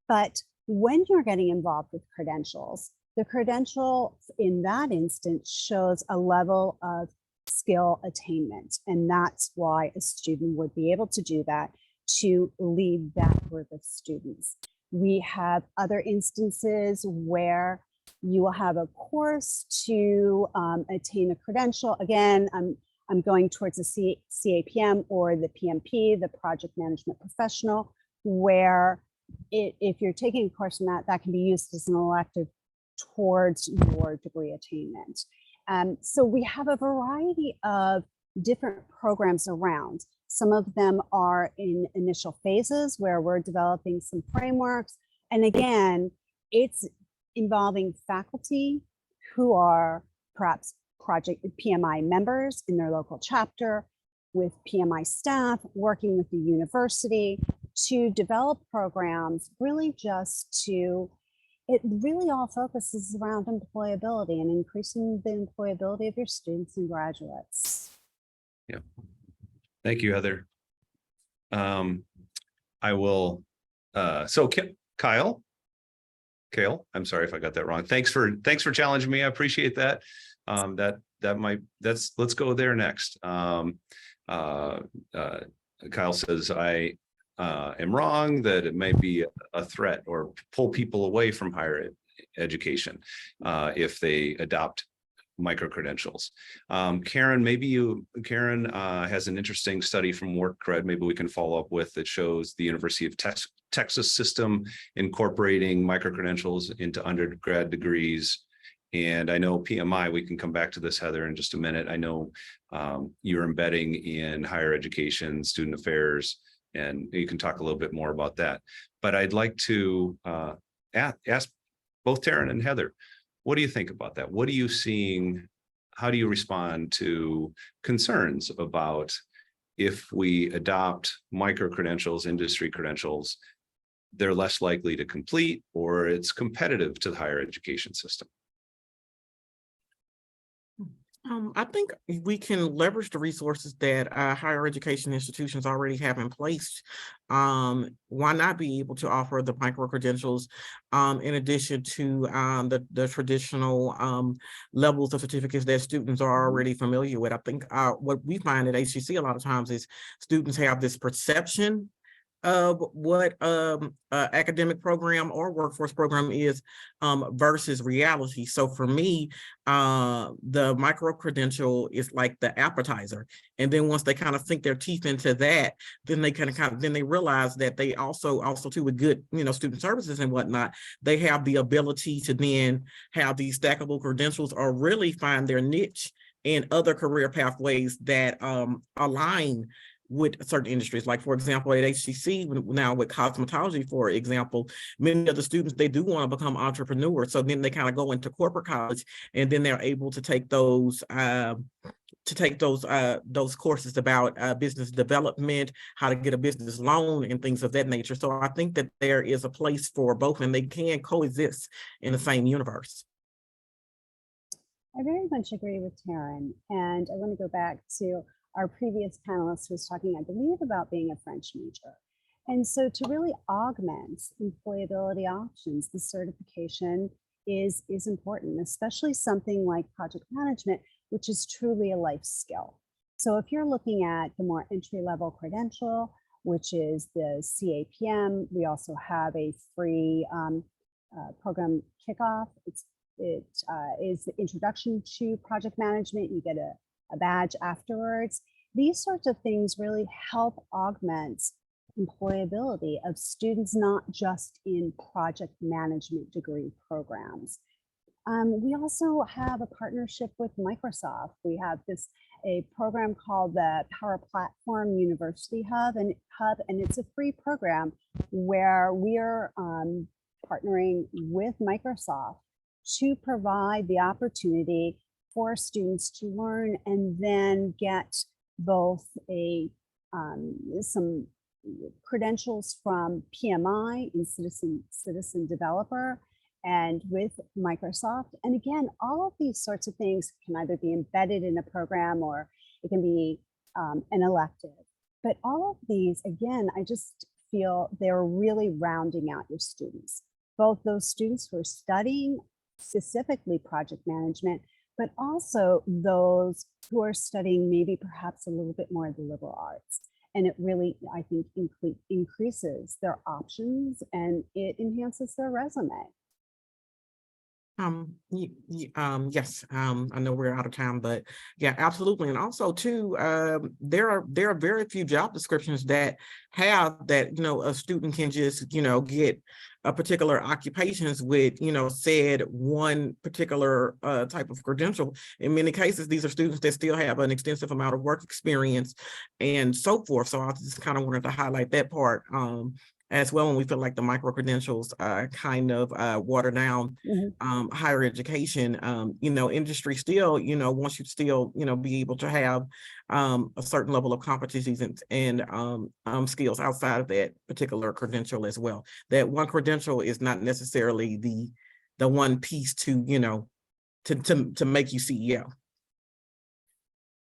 [SPEAKER 8] but when you're getting involved with credentials, The credential in that instance shows a level of skill attainment, and that's why a student would be able to do that to lead that group of students. We have other instances where you will have a course to attain a credential. Again, I'm going towards the CAPM or the PMP, the Project Management Professional, where if you're taking a course in that, that can be used as an elective towards your degree attainment. So we have a variety of different programs around. Some of them are in initial phases where we're developing some frameworks. And again, it's involving faculty who are perhaps project PMI members in their local chapter, with PMI staff working with the university to develop programs, really just to, it really all focuses around employability and increasing the employability of your students and graduates.
[SPEAKER 6] Yeah. Thank you, Heather. I will, so Kyle, I'm sorry if I got that wrong. Thanks for challenging me. I appreciate that. Let's go there next. Kyle says, I am wrong that it may be a threat or pull people away from higher education if they adopt micro-credentials. Karen has an interesting study from WorkCred, maybe we can follow up with, that shows the University of Texas system incorporating micro-credentials into undergrad degrees. And I know PMI, we can come back to this, Heather, in just a minute. I know you're embedding in higher education, student affairs, and you can talk a little bit more about that. But I'd like to ask both Taryn and Heather, what do you think about that? What are you seeing? How do you respond to concerns about if we adopt micro-credentials, industry credentials, they're less likely to complete, or it's competitive to the higher education system?
[SPEAKER 7] I think we can leverage the resources that higher education institutions already have in place. Why not be able to offer the micro-credentials in addition to the traditional levels of certificates that students are already familiar with? I think what we find at HCC a lot of times is students have this perception of what academic program or workforce program is versus reality. So for me, the micro-credential is like the appetizer. And then once they kind of sink their teeth into that, then they then they realize that they also too, with good, student services and whatnot, they have the ability to then have these stackable credentials or really find their niche in other career pathways that align with certain industries. Like, for example, at HCC now with cosmetology, for example, many of the students, they do want to become entrepreneurs. So then they kind of go into corporate college, and then they're able to take those courses about business development, how to get a business loan and things of that nature. So I think that there is a place for both, and they can coexist in the same universe.
[SPEAKER 8] I very much agree with Taryn, and I want to go back to our previous panelist who was talking, I believe, about being a French major. And so to really augment employability options, the certification is important, especially something like project management, which is truly a life skill. So if you're looking at the more entry-level credential, which is the CAPM, we also have a free program kickoff. It is the introduction to project management. You get a badge afterwards. These sorts of things really help augment employability of students, not just in project management degree programs. We also have a partnership with Microsoft. We have a program called the Power Platform University Hub, and it's a free program where we are partnering with Microsoft to provide the opportunity for students to learn and then get both some credentials from PMI and citizen developer and with Microsoft. And again, all of these sorts of things can either be embedded in a program or it can be an elective. But all of these, again, I just feel they're really rounding out your students, both those students who are studying specifically project management, but also those who are studying maybe perhaps a little bit more of the liberal arts. And it really, I think, increases their options and it enhances their resume.
[SPEAKER 7] Yes, I know we're out of time, but yeah, absolutely. And also too, there are very few job descriptions that have that, a student can just, get a particular occupations with, said one particular type of credential. In many cases, these are students that still have an extensive amount of work experience and so forth. So I just kind of wanted to highlight that part. As well, when we feel like the micro credentials kind of water down higher education, industry still, wants you to still, be able to have a certain level of competencies and skills outside of that particular credential as well. That one credential is not necessarily the one piece to, to make you CEO.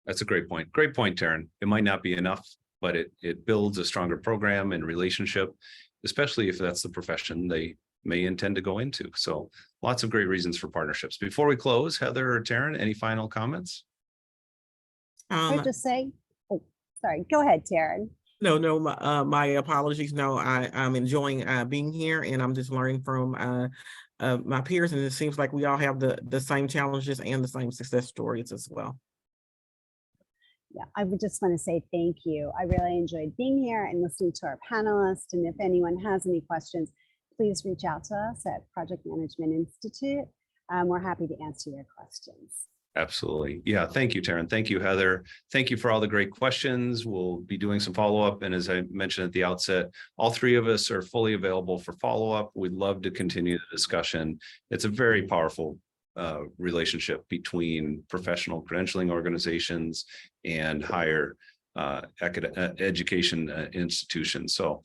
[SPEAKER 6] That's a great point. Great point, Taryn. It might not be enough, but it builds a stronger program and relationship, especially if that's the profession they may intend to go into. So lots of great reasons for partnerships. Before we close, Heather or Taryn, any final comments?
[SPEAKER 8] I just say, oh, sorry, go ahead, Taryn.
[SPEAKER 7] No, my apologies. No, I'm enjoying being here, and I'm just learning from my peers, and it seems like we all have the same challenges and the same success stories as well.
[SPEAKER 8] Yeah, I would just want to say thank you. I really enjoyed being here and listening to our panelists. And if anyone has any questions, please reach out to us at Project Management Institute. We're happy to answer your questions.
[SPEAKER 6] Absolutely. Yeah. Thank you, Taryn. Thank you, Heather. Thank you for all the great questions. We'll be doing some follow-up. And as I mentioned at the outset, all three of us are fully available for follow-up. We'd love to continue the discussion. It's a very powerful relationship between professional credentialing organizations and higher education institutions. So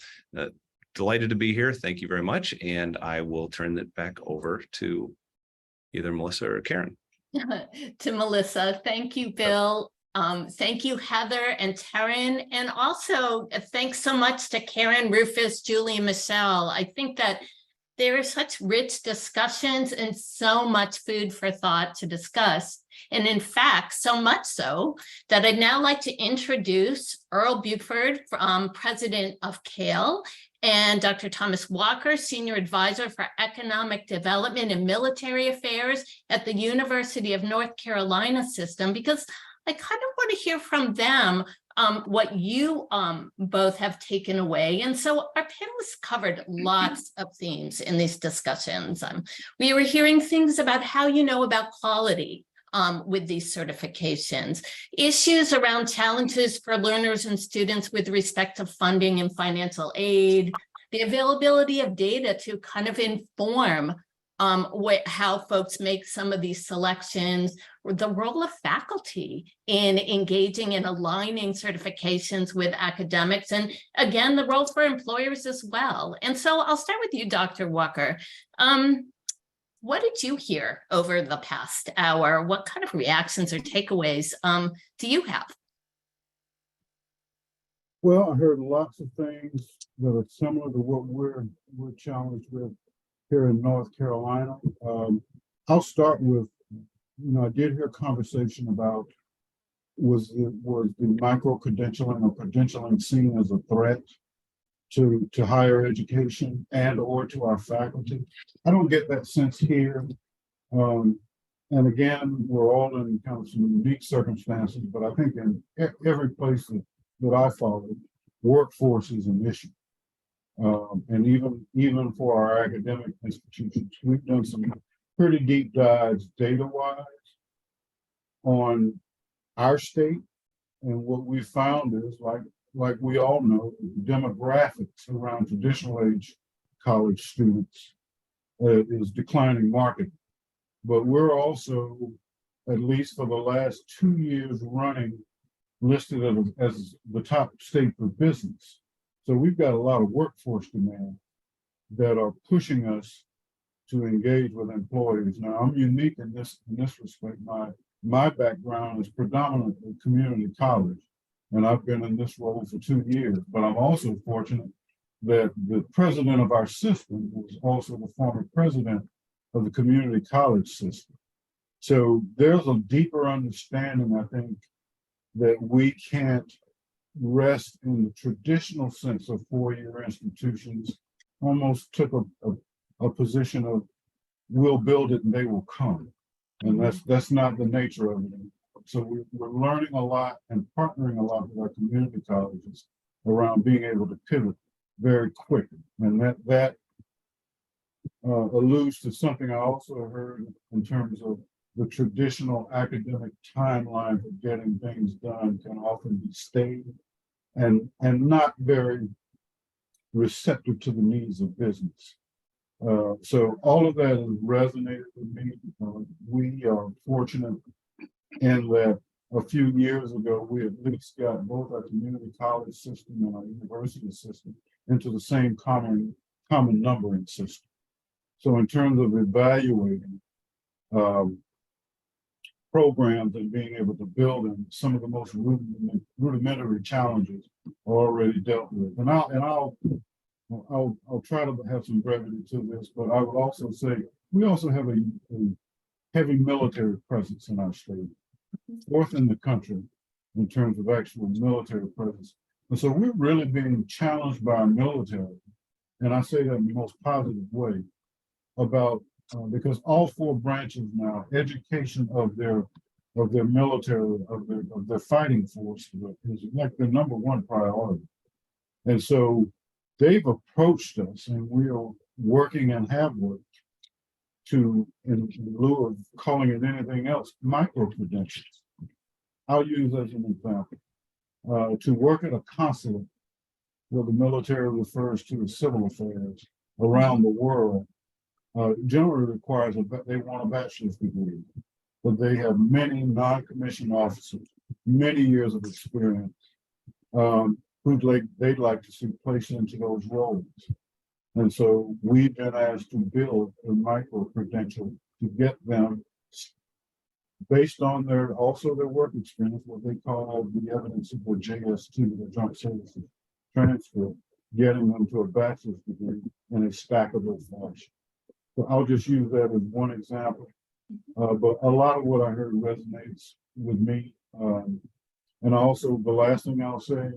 [SPEAKER 6] delighted to be here. Thank you very much. And I will turn it back over to either Melissa or Karen.
[SPEAKER 1] To Melissa. Thank you, Bill. Thank you, Heather and Taryn. And also thanks so much to Karen, Rufus, Julie, and Michelle. I think that there are such rich discussions and so much food for thought to discuss. And in fact, so much so that I'd now like to introduce Earl Buford, president of CALE, and Dr. Thomas Walker, senior advisor for economic development and military affairs at the University of North Carolina system, because I kind of want to hear from them what you both have taken away. And so our panelists covered lots of themes in these discussions. We were hearing things about how you know about quality with these certifications, issues around challenges for learners and students with respect to funding and financial aid, the availability of data to kind of inform how folks make some of these selections, the role of faculty in engaging and aligning certifications with academics, and again, the role for employers as well. And so I'll start with you, Dr. Walker. What did you hear over the past hour? What kind of reactions or takeaways do you have?
[SPEAKER 9] Well, I heard lots of things that are similar to what we're challenged with here in North Carolina. I'll start with, I did hear conversation about was the micro credentialing or credentialing seen as a threat to higher education and or to our faculty. I don't get that sense here. And again, we're all in kind of some unique circumstances, but I think in every place that I follow, workforce is an issue. And even for our academic institutions, we've done some pretty deep dives data-wise on our state. And what we found is, like we all know, demographics around traditional age college students is declining markedly. But we're also, at least for the last 2 years running, listed as the top state for business. So we've got a lot of workforce demand that are pushing us to engage with employers. Now, I'm unique in this respect. My background is predominantly community college, and I've been in this role for 2 years. But I'm also fortunate that the president of our system was also the former president of the community college system. So there's a deeper understanding, I think, that we can't rest in the traditional sense of four-year institutions. Almost took a position of we'll build it and they will come. And that's not the nature of it. So we're learning a lot and partnering a lot with our community colleges around being able to pivot very quickly. And that alludes to something I also heard in terms of the traditional academic timeline for getting things done can often be stayed and not very receptive to the needs of business. So all of that has resonated with me. We are fortunate in that a few years ago, we at least got both our community college system and our university system into the same common numbering system. So in terms of evaluating programs and being able to build them, some of the most rudimentary challenges are already dealt with. And I'll try to have some brevity to this, but I would also say we also have a heavy military presence in our state, fourth in the country in terms of actual military presence. And so we're really being challenged by our military, and I say that in the most positive way, about because all four branches now, education of their military, of their fighting force is like their number one priority. And so they've approached us, and we are working and have worked to, in lieu of calling it anything else, micro-credentials. I'll use as an example. To work at a consulate, where the military refers to as civil affairs around the world, generally requires they want a bachelor's degree, but they have many non-commissioned officers, many years of experience, they'd like to see placed into those roles. And so we've been asked to build a micro-credential to get them, based on their work experience, what they call the evidence of their JS2, the Joint Services Transfer, getting them to a bachelor's degree in a stackable fashion. So I'll just use that as one example. But a lot of what I heard resonates with me. And also the last thing I'll say,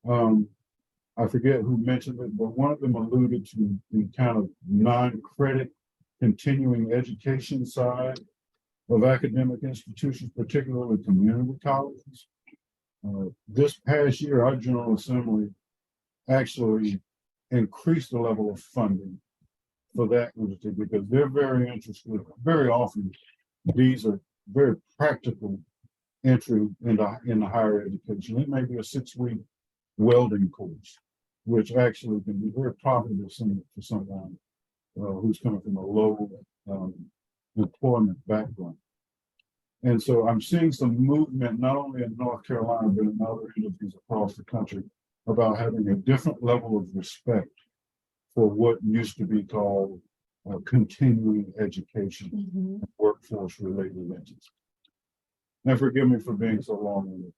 [SPEAKER 9] I forget who mentioned it, but one of them alluded to the kind of non-credit continuing education side of academic institutions, particularly community colleges. This past year, our General Assembly actually increased the level of funding for that entity because they're very interested. Very often, these are very practical entry into higher education. It may be a 6-week welding course, which actually can be very profitable for someone who's coming from a low employment background. And so I'm seeing some movement, not only in North Carolina, but in other entities across the country, about having a different level of respect for what used to be called continuing education, workforce related entities. Now, forgive me for being so long.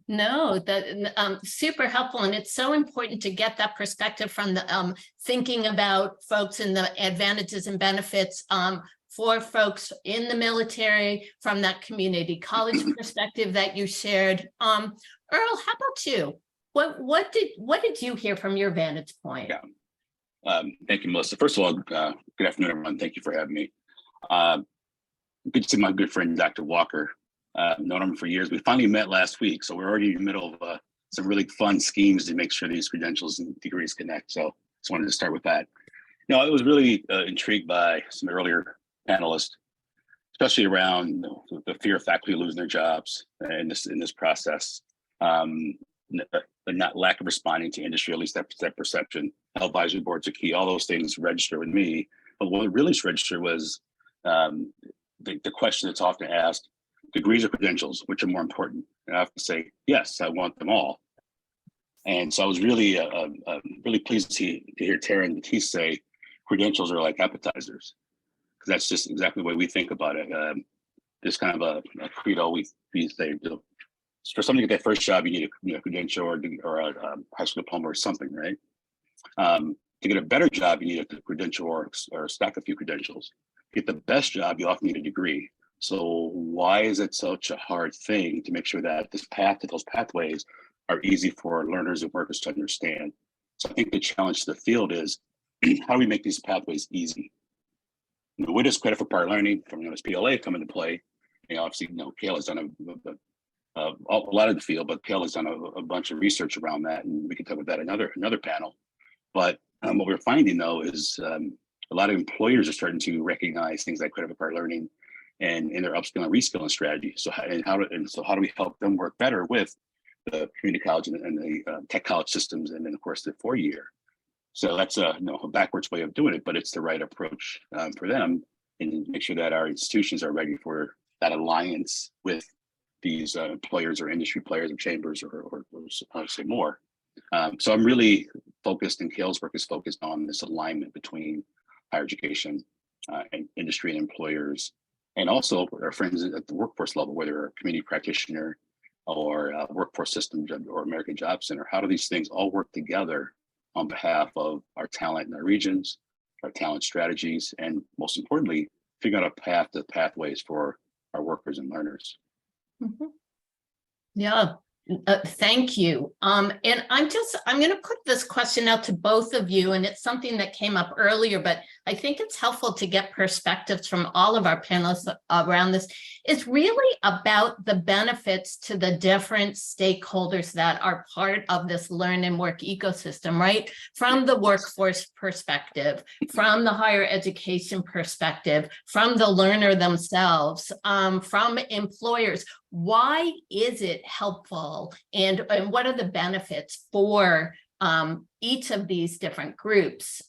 [SPEAKER 1] No, that super helpful. And it's so important to get that perspective from the thinking about folks and the advantages and benefits for folks in the military from that community college perspective that you shared. Earl, how about you? What did you hear from your vantage point?
[SPEAKER 10] Yeah. Thank you, Melissa. First of all, good afternoon, everyone. Thank you for having me. Good to see my good friend, Dr. Walker. Known him for years. We finally met last week, so we're already in the middle of some really fun schemes to make sure these credentials and degrees connect. So just wanted to start with that. I was really intrigued by some earlier panelists, especially around the fear of faculty losing their jobs in this process, the lack of responding to industry, at least that perception. Advisory boards are key. All those things register with me. But what really registered was the question that's often asked: degrees or credentials, which are more important? And I have to say, yes, I want them all. And so I was really, really pleased to hear Tara and Keith say credentials are like appetizers, because that's just exactly the way we think about it. This kind of a credo we say, for somebody to get their first job, you need a credential or a high school diploma or something, right? To get a better job, you need a credential or stack a few credentials. To get the best job, you often need a degree. So why is it such a hard thing to make sure that this path to those pathways are easy for learners and workers to understand? So I think the challenge to the field is how do we make these pathways easy? Where does credit for prior learning from USPLA come into play? Obviously, Kale has done a lot of the field, but Kale has done a bunch of research around that, and we can talk about that another panel. But what we're finding though is a lot of employers are starting to recognize things like credit for prior learning and in their upskilling and reskilling strategy. So how do we help them work better with the community college and the tech college systems, and then of course the 4-year. So that's a backwards way of doing it, but it's the right approach for them, and make sure that our institutions are ready for that alliance with these employers or industry players or chambers or I would say more. So I'm really focused, and Kale's work is focused on this alignment between higher education and industry and employers, and also our friends at the workforce level, whether a community practitioner or workforce systems or American Job Center. How do these things all work together on behalf of our talent in our regions, our talent strategies, and most importantly, figure out a pathways for our workers and learners.
[SPEAKER 1] Mhm. Yeah, thank you. And I'm going to put this question out to both of you, and it's something that came up earlier, but I think it's helpful to get perspectives from all of our panelists around this. It's really about the benefits to the different stakeholders that are part of this learn and work ecosystem, right? From the workforce perspective, from the higher education perspective, from the learner themselves, from employers. Why is it helpful, and what are the benefits for each of these different groups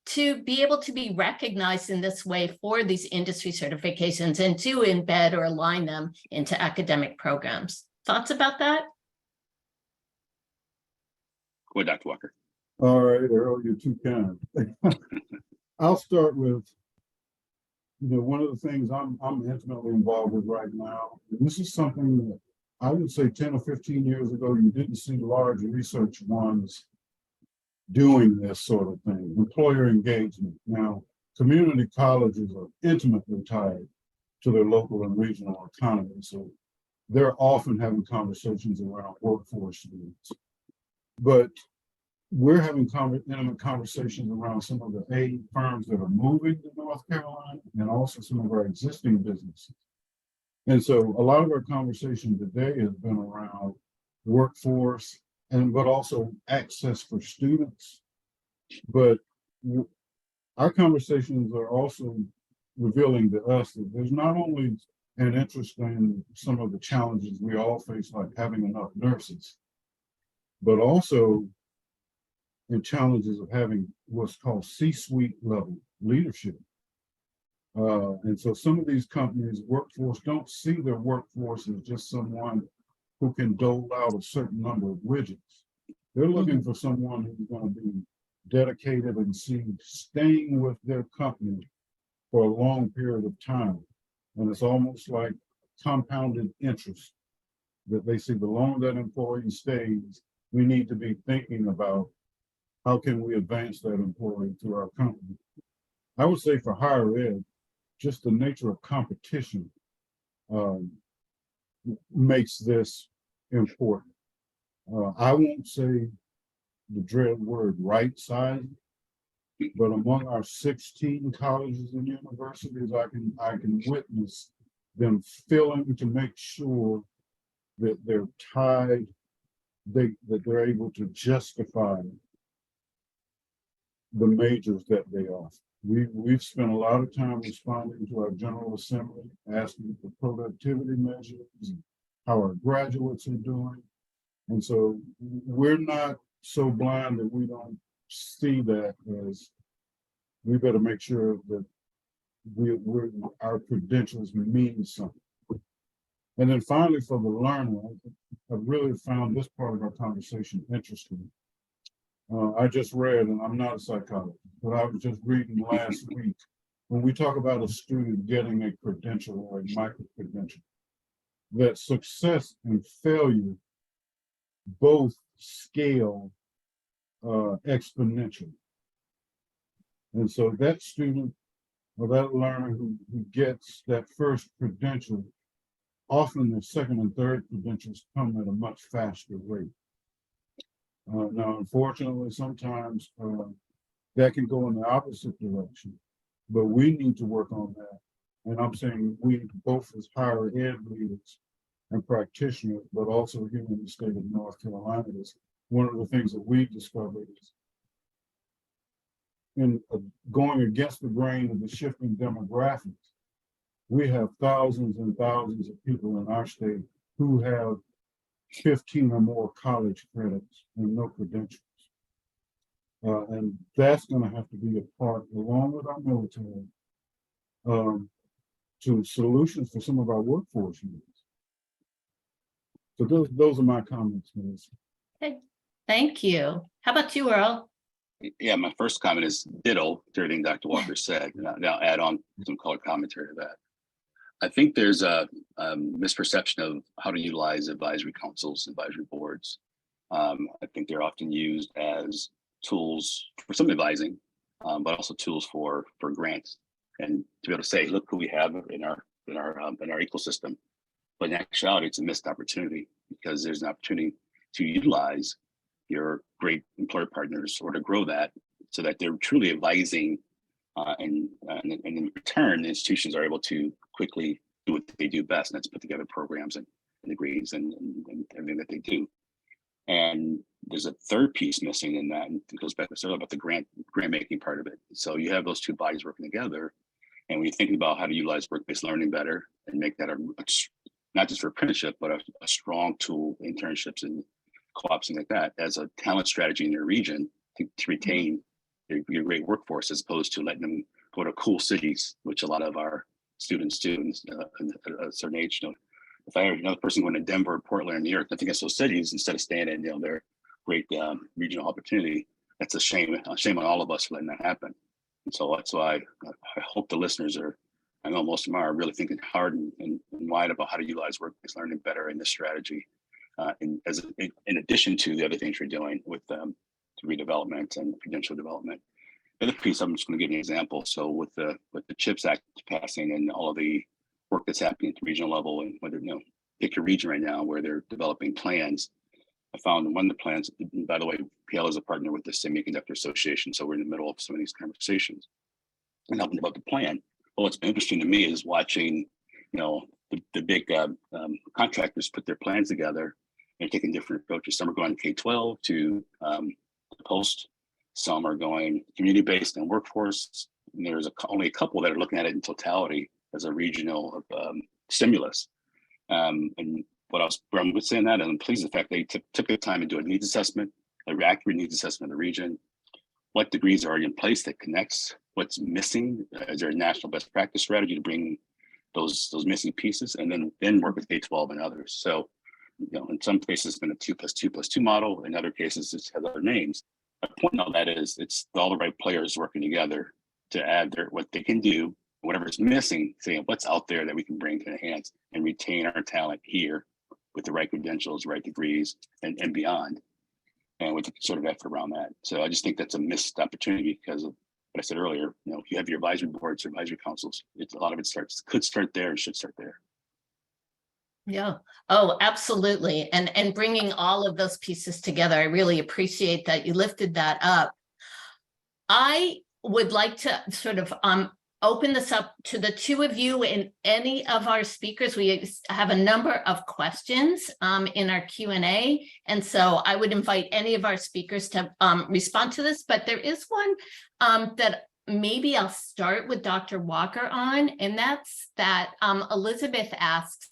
[SPEAKER 1] to be able to be recognized in this way for these industry certifications and to embed or align them into academic programs? Thoughts about that?
[SPEAKER 10] Go ahead, Dr. Walker.
[SPEAKER 9] All right, Earl, you're too kind. I'll start with, one of the things I'm intimately involved with right now. And this is something that I would say 10 or 15 years ago, you didn't see large research ones doing this sort of thing, employer engagement. Now, community colleges are intimately tied to their local and regional economy. So they're often having conversations around workforce needs. But we're having intimate conversations around some of the aid firms that are moving to North Carolina, and also some of our existing businesses. And so a lot of our conversation today has been around workforce, but also access for students. But our conversations are also revealing to us that there's not only an interest in some of the challenges we all face, like having enough nurses, but also in challenges of having what's called C-suite level leadership. And so some of these companies' workforce don't see their workforce as just someone who can dole out a certain number of widgets. They're looking for someone who's going to be dedicated and staying with their company for a long period of time. And it's almost like compounded interest that they see. The longer that employee stays, we need to be thinking about how can we advance that employee through our company. I would say for higher ed, just the nature of competition makes this important. I won't say the dreaded word right side, but among our 16 colleges and universities, I can witness them filling to make sure that they're tied, that they're able to justify the majors that they offer. We've spent a lot of time responding to our General Assembly, asking for productivity measures, how our graduates are doing. And so we're not so blind that we don't see that as we better make sure that our credentials mean something. And then finally, for the learner, I really found this part of our conversation interesting. I just read, and I'm not a psychologist, but I was just reading last week, when we talk about a student getting a credential or a micro-credential, that success and failure both scale exponentially. And so that student or that learner who gets that first credential, often the second and third credentials come at a much faster rate. Now, unfortunately, sometimes that can go in the opposite direction, but we need to work on that. And I'm saying we both as higher ed leaders and practitioners, but also here in the state of North Carolina, is one of the things that we discovered is in going against the grain of the shifting demographics. We have thousands and thousands of people in our state who have 15 or more college credits and no credentials. And that's going to have to be a part, along with our military, to solutions for some of our workforce needs. So those are my comments, Melissa.
[SPEAKER 1] Okay, thank you. How about you, Earl?
[SPEAKER 10] Yeah, my first comment is ditto to everything Dr. Walker said. Now add on some color commentary to that. I think there's a misperception of how to utilize advisory councils, advisory boards. I think they're often used as tools for some advising, but also tools for grants, and to be able to say, look who we have in our ecosystem. But in actuality, it's a missed opportunity because there's an opportunity to utilize your great employer partners or to grow that so that they're truly advising, and in return, the institutions are able to quickly do what they do best, and that's put together programs and degrees and everything that they do. And there's a third piece missing in that, and it goes back to sort of about the grant making part of it. So you have those two bodies working together, and when you're thinking about how to utilize work-based learning better and make that not just for apprenticeship, but a strong tool, internships and co-ops and like that, as a talent strategy in your region to retain your great workforce, as opposed to letting them go to cool cities, which a lot of our students do at a certain age. You know, if I heard another person going to Denver, Portland, New York, I think it's those cities instead of staying in, their great regional opportunity. That's a shame on all of us for letting that happen. And so that's why I hope the listeners I know most of them are really thinking hard and wide about how to utilize work-based learning better in this strategy. In addition to the other things you're doing with redevelopment and credential development. The other piece, I'm just going to give you an example. So with the CHIPS Act passing and all of the work that's happening at the regional level, and whether, pick your region right now where they're developing plans. I found one of the plans, by the way, PL is a partner with the Semiconductor Association. So we're in the middle of some of these conversations and helping about the plan. Well, what's been interesting to me is watching, the big contractors put their plans together and taking different approaches. Some are going K-12 to post, some are going community-based and workforce. And there's only a couple that are looking at it in totality as a regional stimulus. And where I'm saying that, and I'm pleased with the fact they took the time to do a needs assessment, an accurate needs assessment of the region. What degrees are already in place that connects what's missing? Is there a national best practice strategy to bring those missing pieces, and then work with K-12 and others? So, in some cases it's been a 2+2+2 model. In other cases, it has other names. My point of that is it's all the right players working together to add what they can do, whatever's missing, saying what's out there that we can bring to enhance and retain our talent here with the right credentials, right degrees, and beyond, and with the sort of effort around that. So I just think that's a missed opportunity because of what I said earlier. If you have your advisory boards or advisory councils, a lot of it could start there and should start there.
[SPEAKER 1] Yeah. Oh, absolutely. And bringing all of those pieces together, I really appreciate that you lifted that up. I would like to sort of open this up to the two of you and any of our speakers. We have a number of questions in our Q&A. And so I would invite any of our speakers to respond to this, but there is one that maybe I'll start with Dr. Walker on, and that's that Elizabeth asks,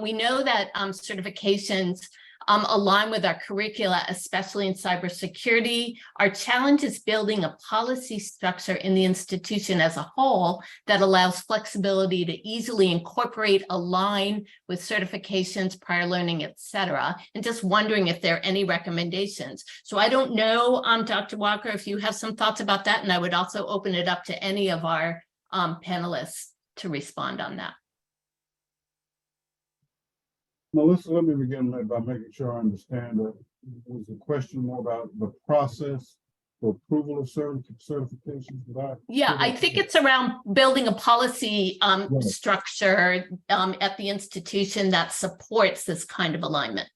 [SPEAKER 1] we know that certifications align with our curricula, especially in cybersecurity. Our challenge is building a policy structure in the institution as a whole that allows flexibility to easily incorporate, align with certifications, prior learning, et cetera. And just wondering if there are any recommendations. So I don't know, Dr. Walker, if you have some thoughts about that, and I would also open it up to any of our panelists to respond on that.
[SPEAKER 9] Melissa, let me begin by making sure I understand that. Was the question more about the process for approval of certifications that
[SPEAKER 1] Yeah, I think it's around building a policy
[SPEAKER 9] Right.
[SPEAKER 1] structure at the institution that supports this kind of alignment.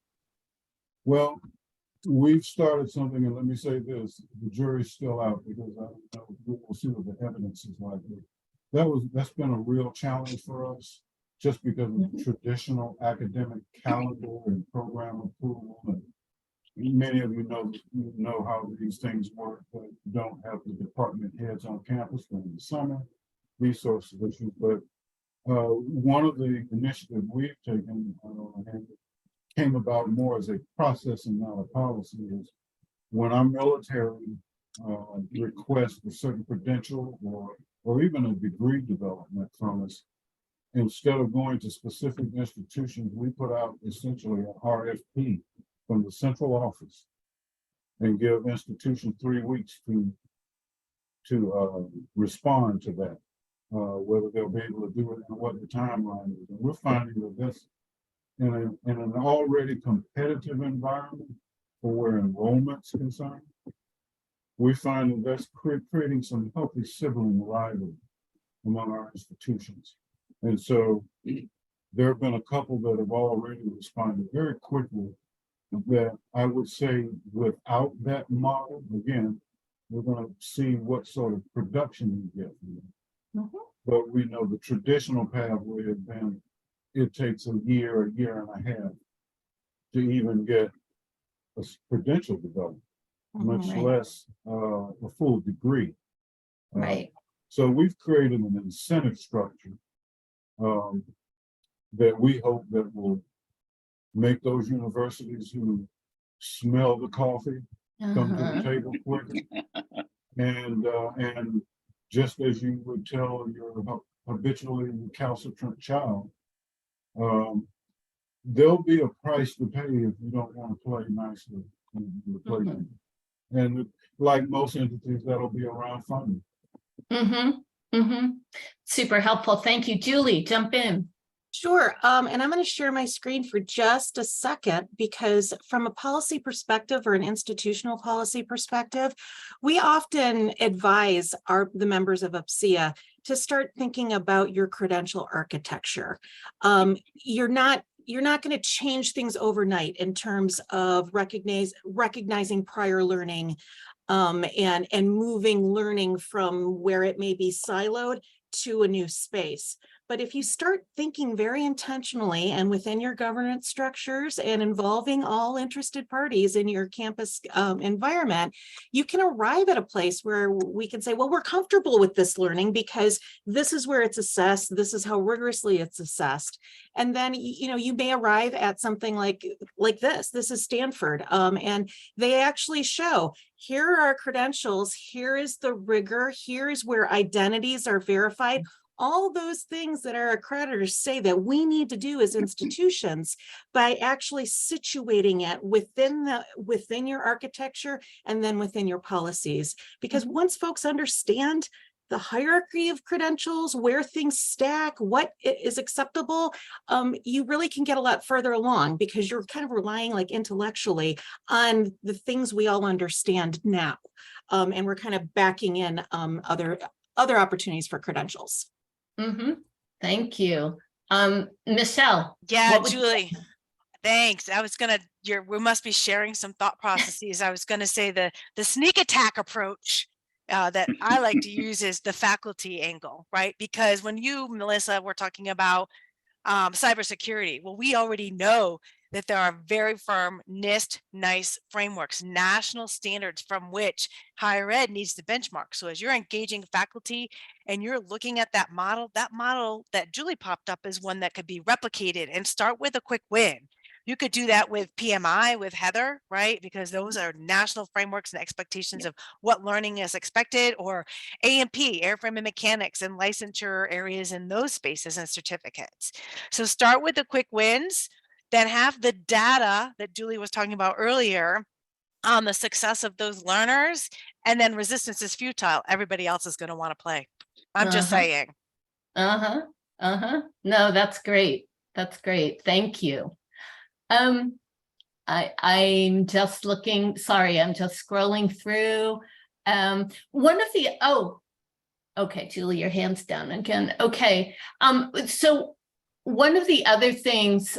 [SPEAKER 9] Well, we've started something, and let me say this, the jury's still out because I don't know, we'll see what the evidence is like. That's been a real challenge for us, just because of the traditional academic calendar and program approval. And many of you know how these things work, but don't have the department heads on campus during the summer, resource issues. But one of the initiatives we've taken and came about more as a process and not a policy is when our military requests a certain credential or even a degree development from us, instead of going to specific institutions, we put out essentially an RFP from the central office and give institutions 3 weeks to respond to that, whether they'll be able to do it and what the timeline is. And we're finding that this in an already competitive environment for where enrollment's concerned, we find that that's creating some healthy sibling rivalry among our institutions. And so there have been a couple that have already responded very quickly that I would say without that model, again, we're going to see what sort of production we get from it. But we know the traditional pathway has been, it takes a year and a half to even get a credential developed, much
[SPEAKER 1] Right.
[SPEAKER 9] less a full degree.
[SPEAKER 1] Right.
[SPEAKER 9] So we've created an incentive structure that we hope that will make those universities who smell the coffee come to the table quicker. And just as you would tell your habitually recalcitrant child, there'll be a price to pay if you don't want to play nicely in the playground. And like most entities, that'll be around funding.
[SPEAKER 1] Super helpful. Thank you. Julie, jump in.
[SPEAKER 5] Sure. And I'm going to share my screen for just a second, because from a policy perspective or an institutional policy perspective, we often advise the members of UPSIA to start thinking about your credential architecture. You're not going to change things overnight in terms of recognizing prior learning and moving learning from where it may be siloed to a new space. But if you start thinking very intentionally and within your governance structures and involving all interested parties in your campus environment, you can arrive at a place where we can say, well, we're comfortable with this learning because this is where it's assessed. This is how rigorously it's assessed. And then, you may arrive at something like this. This is Stanford. And they actually show, here are our credentials. Here is the rigor. Here is where identities are verified. All those things that our accreditors say that we need to do as institutions by actually situating it within your architecture and then within your policies. Because once folks understand the hierarchy of credentials, where things stack, what is acceptable, you really can get a lot further along, because you're kind of relying intellectually on the things we all understand now. And we're kind of backing in other opportunities for credentials.
[SPEAKER 1] Thank you. Michelle.
[SPEAKER 4] Yeah, Julie, thanks. We must be sharing some thought processes. I was going to say the sneak attack approach that I like to use is the faculty angle, right? Because when you, Melissa, were talking about cybersecurity, well, we already know that there are very firm NIST, NICE frameworks, national standards from which higher ed needs to benchmark. So as you're engaging faculty and you're looking at that model that Julie popped up is one that could be replicated, and start with a quick win. You could do that with PMI, with Heather, right? Because those are national frameworks and expectations of what learning is expected, or A&P, airframe and mechanics, and licensure areas in those spaces and certificates. So start with the quick wins, then have the data that Julie was talking about earlier on the success of those learners, and then resistance is futile. Everybody else is going to want to play. I'm just saying.
[SPEAKER 1] No, that's great. That's great. Thank you. I'm just looking, sorry, I'm just scrolling through. One of the, okay, Julie, your hand's down again. Okay. So one of the other things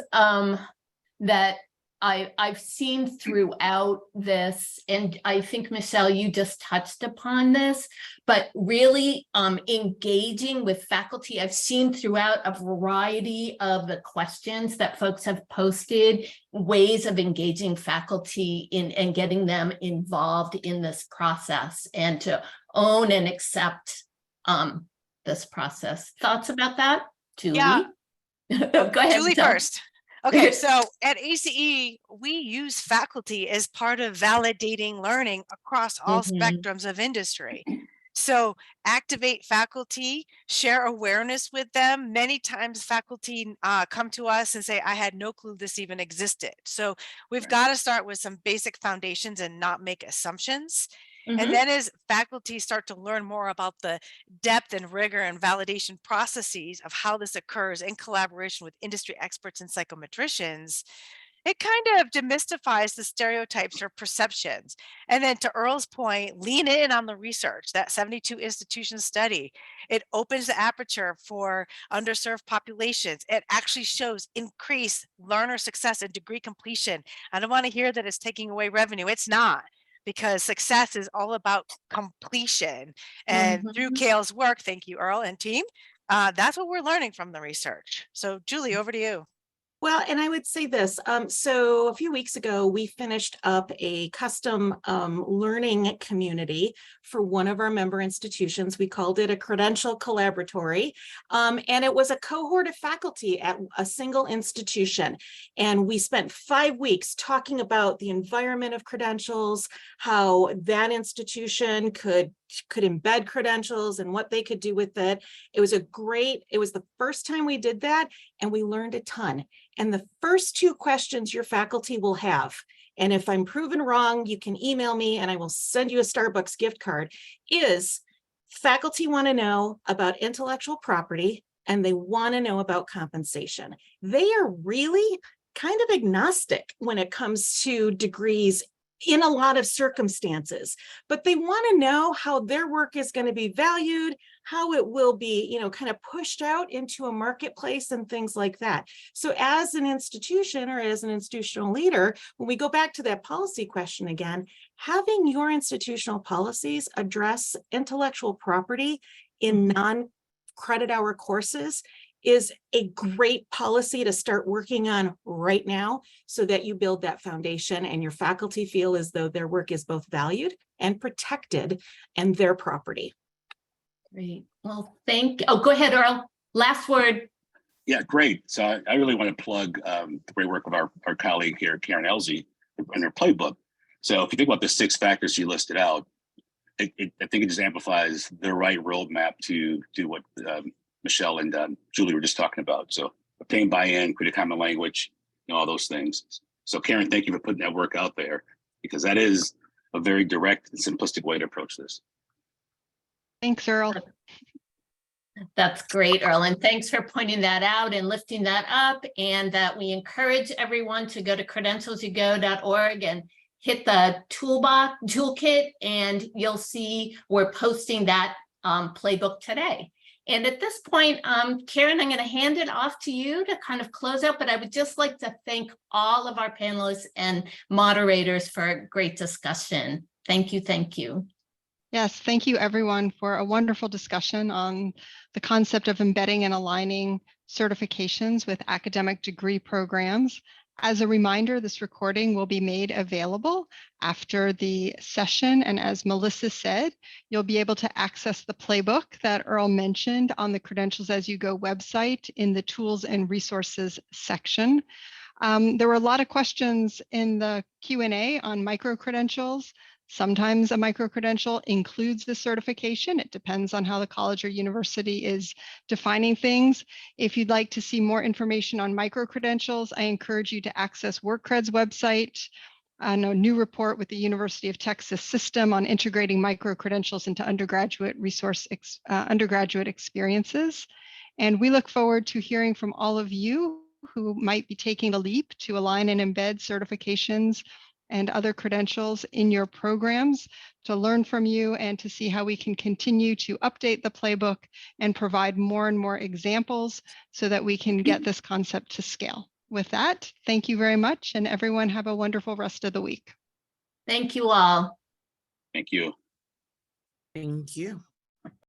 [SPEAKER 1] that I've seen throughout this, and I think, Michelle, you just touched upon this, but really engaging with faculty. I've seen throughout a variety of the questions that folks have posted, ways of engaging faculty in and getting them involved in this process and to own and accept this process. Thoughts about that, Julie?
[SPEAKER 4] Yeah.
[SPEAKER 1] Go ahead.
[SPEAKER 4] Julie
[SPEAKER 1] Michelle.
[SPEAKER 4] first. Okay, so at ACE, we use faculty as part of validating learning across all spectrums of industry. So activate faculty, share awareness with them. Many times faculty come to us and say, I had no clue this even existed. So we've got to start with some basic foundations and not make assumptions. And then as faculty start to learn more about the depth and rigor and validation processes of how this occurs in collaboration with industry experts and psychometricians, it kind of demystifies the stereotypes or perceptions. And then to Earl's point, lean in on the research, that 72 institution study. It opens the aperture for underserved populations. It actually shows increased learner success and degree completion. I don't want to hear that it's taking away revenue. It's not. Because success is all about completion. And through Kale's work, thank you, Earl and team, that's what we're learning from the research. So Julie, over to you.
[SPEAKER 5] Well, and I would say this. So a few weeks ago, we finished up a custom learning community for one of our member institutions. We called it a Credential Collaboratory. And it was a cohort of faculty at a single institution. And we spent 5 weeks talking about the environment of credentials, how that institution could embed credentials and what they could do with it. It was the first time we did that, and we learned a ton. And the first 2 questions your faculty will have, and if I'm proven wrong, you can email me and I will send you a Starbucks gift card, is faculty want to know about intellectual property and they want to know about compensation. They are really kind of agnostic when it comes to degrees in a lot of circumstances, but they want to know how their work is going to be valued, how it will be, kind of pushed out into a marketplace and things like that. So as an institution or as an institutional leader, when we go back to that policy question again, having your institutional policies address intellectual property in non-credit hour courses is a great policy to start working on right now so that you build that foundation and your faculty feel as though their work is both valued and protected and their property.
[SPEAKER 1] Great. Well, go ahead, Earl. Last word.
[SPEAKER 10] Yeah, great. So I really want to plug the great work of our colleague here, Karen Elsie, and her playbook. So if you think about the 6 factors she listed out, I think it just amplifies the right roadmap to do what Michelle and Julie were just talking about. So obtain buy-in, create a common language, all those things. So Karen, thank you for putting that work out there, because that is a very direct and simplistic way to approach this.
[SPEAKER 2] Thanks, Earl.
[SPEAKER 1] That's great, Earl. And thanks for pointing that out and lifting that up, and that we encourage everyone to go to credentialsygo.org and hit the toolkit, and you'll see we're posting that playbook today. And at this point, Karen, I'm going to hand it off to you to kind of close out, but I would just like to thank all of our panelists and moderators for a great discussion. Thank you. Thank you.
[SPEAKER 2] Yes, thank you everyone for a wonderful discussion on the concept of embedding and aligning certifications with academic degree programs. As a reminder, this recording will be made available after the session. And as Melissa said, you'll be able to access the playbook that Earl mentioned on the Credentials As You Go website in the Tools and Resources section. There were a lot of questions in the Q&A on micro-credentials. Sometimes a micro-credential includes the certification. It depends on how the college or university is defining things. If you'd like to see more information on micro-credentials, I encourage you to access WorkCred's website on a new report with the University of Texas system on integrating micro-credentials into undergraduate experiences. And we look forward to hearing from all of you who might be taking the leap to align and embed certifications and other credentials in your programs to learn from you and to see how we can continue to update the playbook and provide more and more examples so that we can get this concept to scale. With that, thank you very much, and everyone have a wonderful rest of the week.
[SPEAKER 1] Thank you all.
[SPEAKER 10] Thank you.
[SPEAKER 7] Thank you.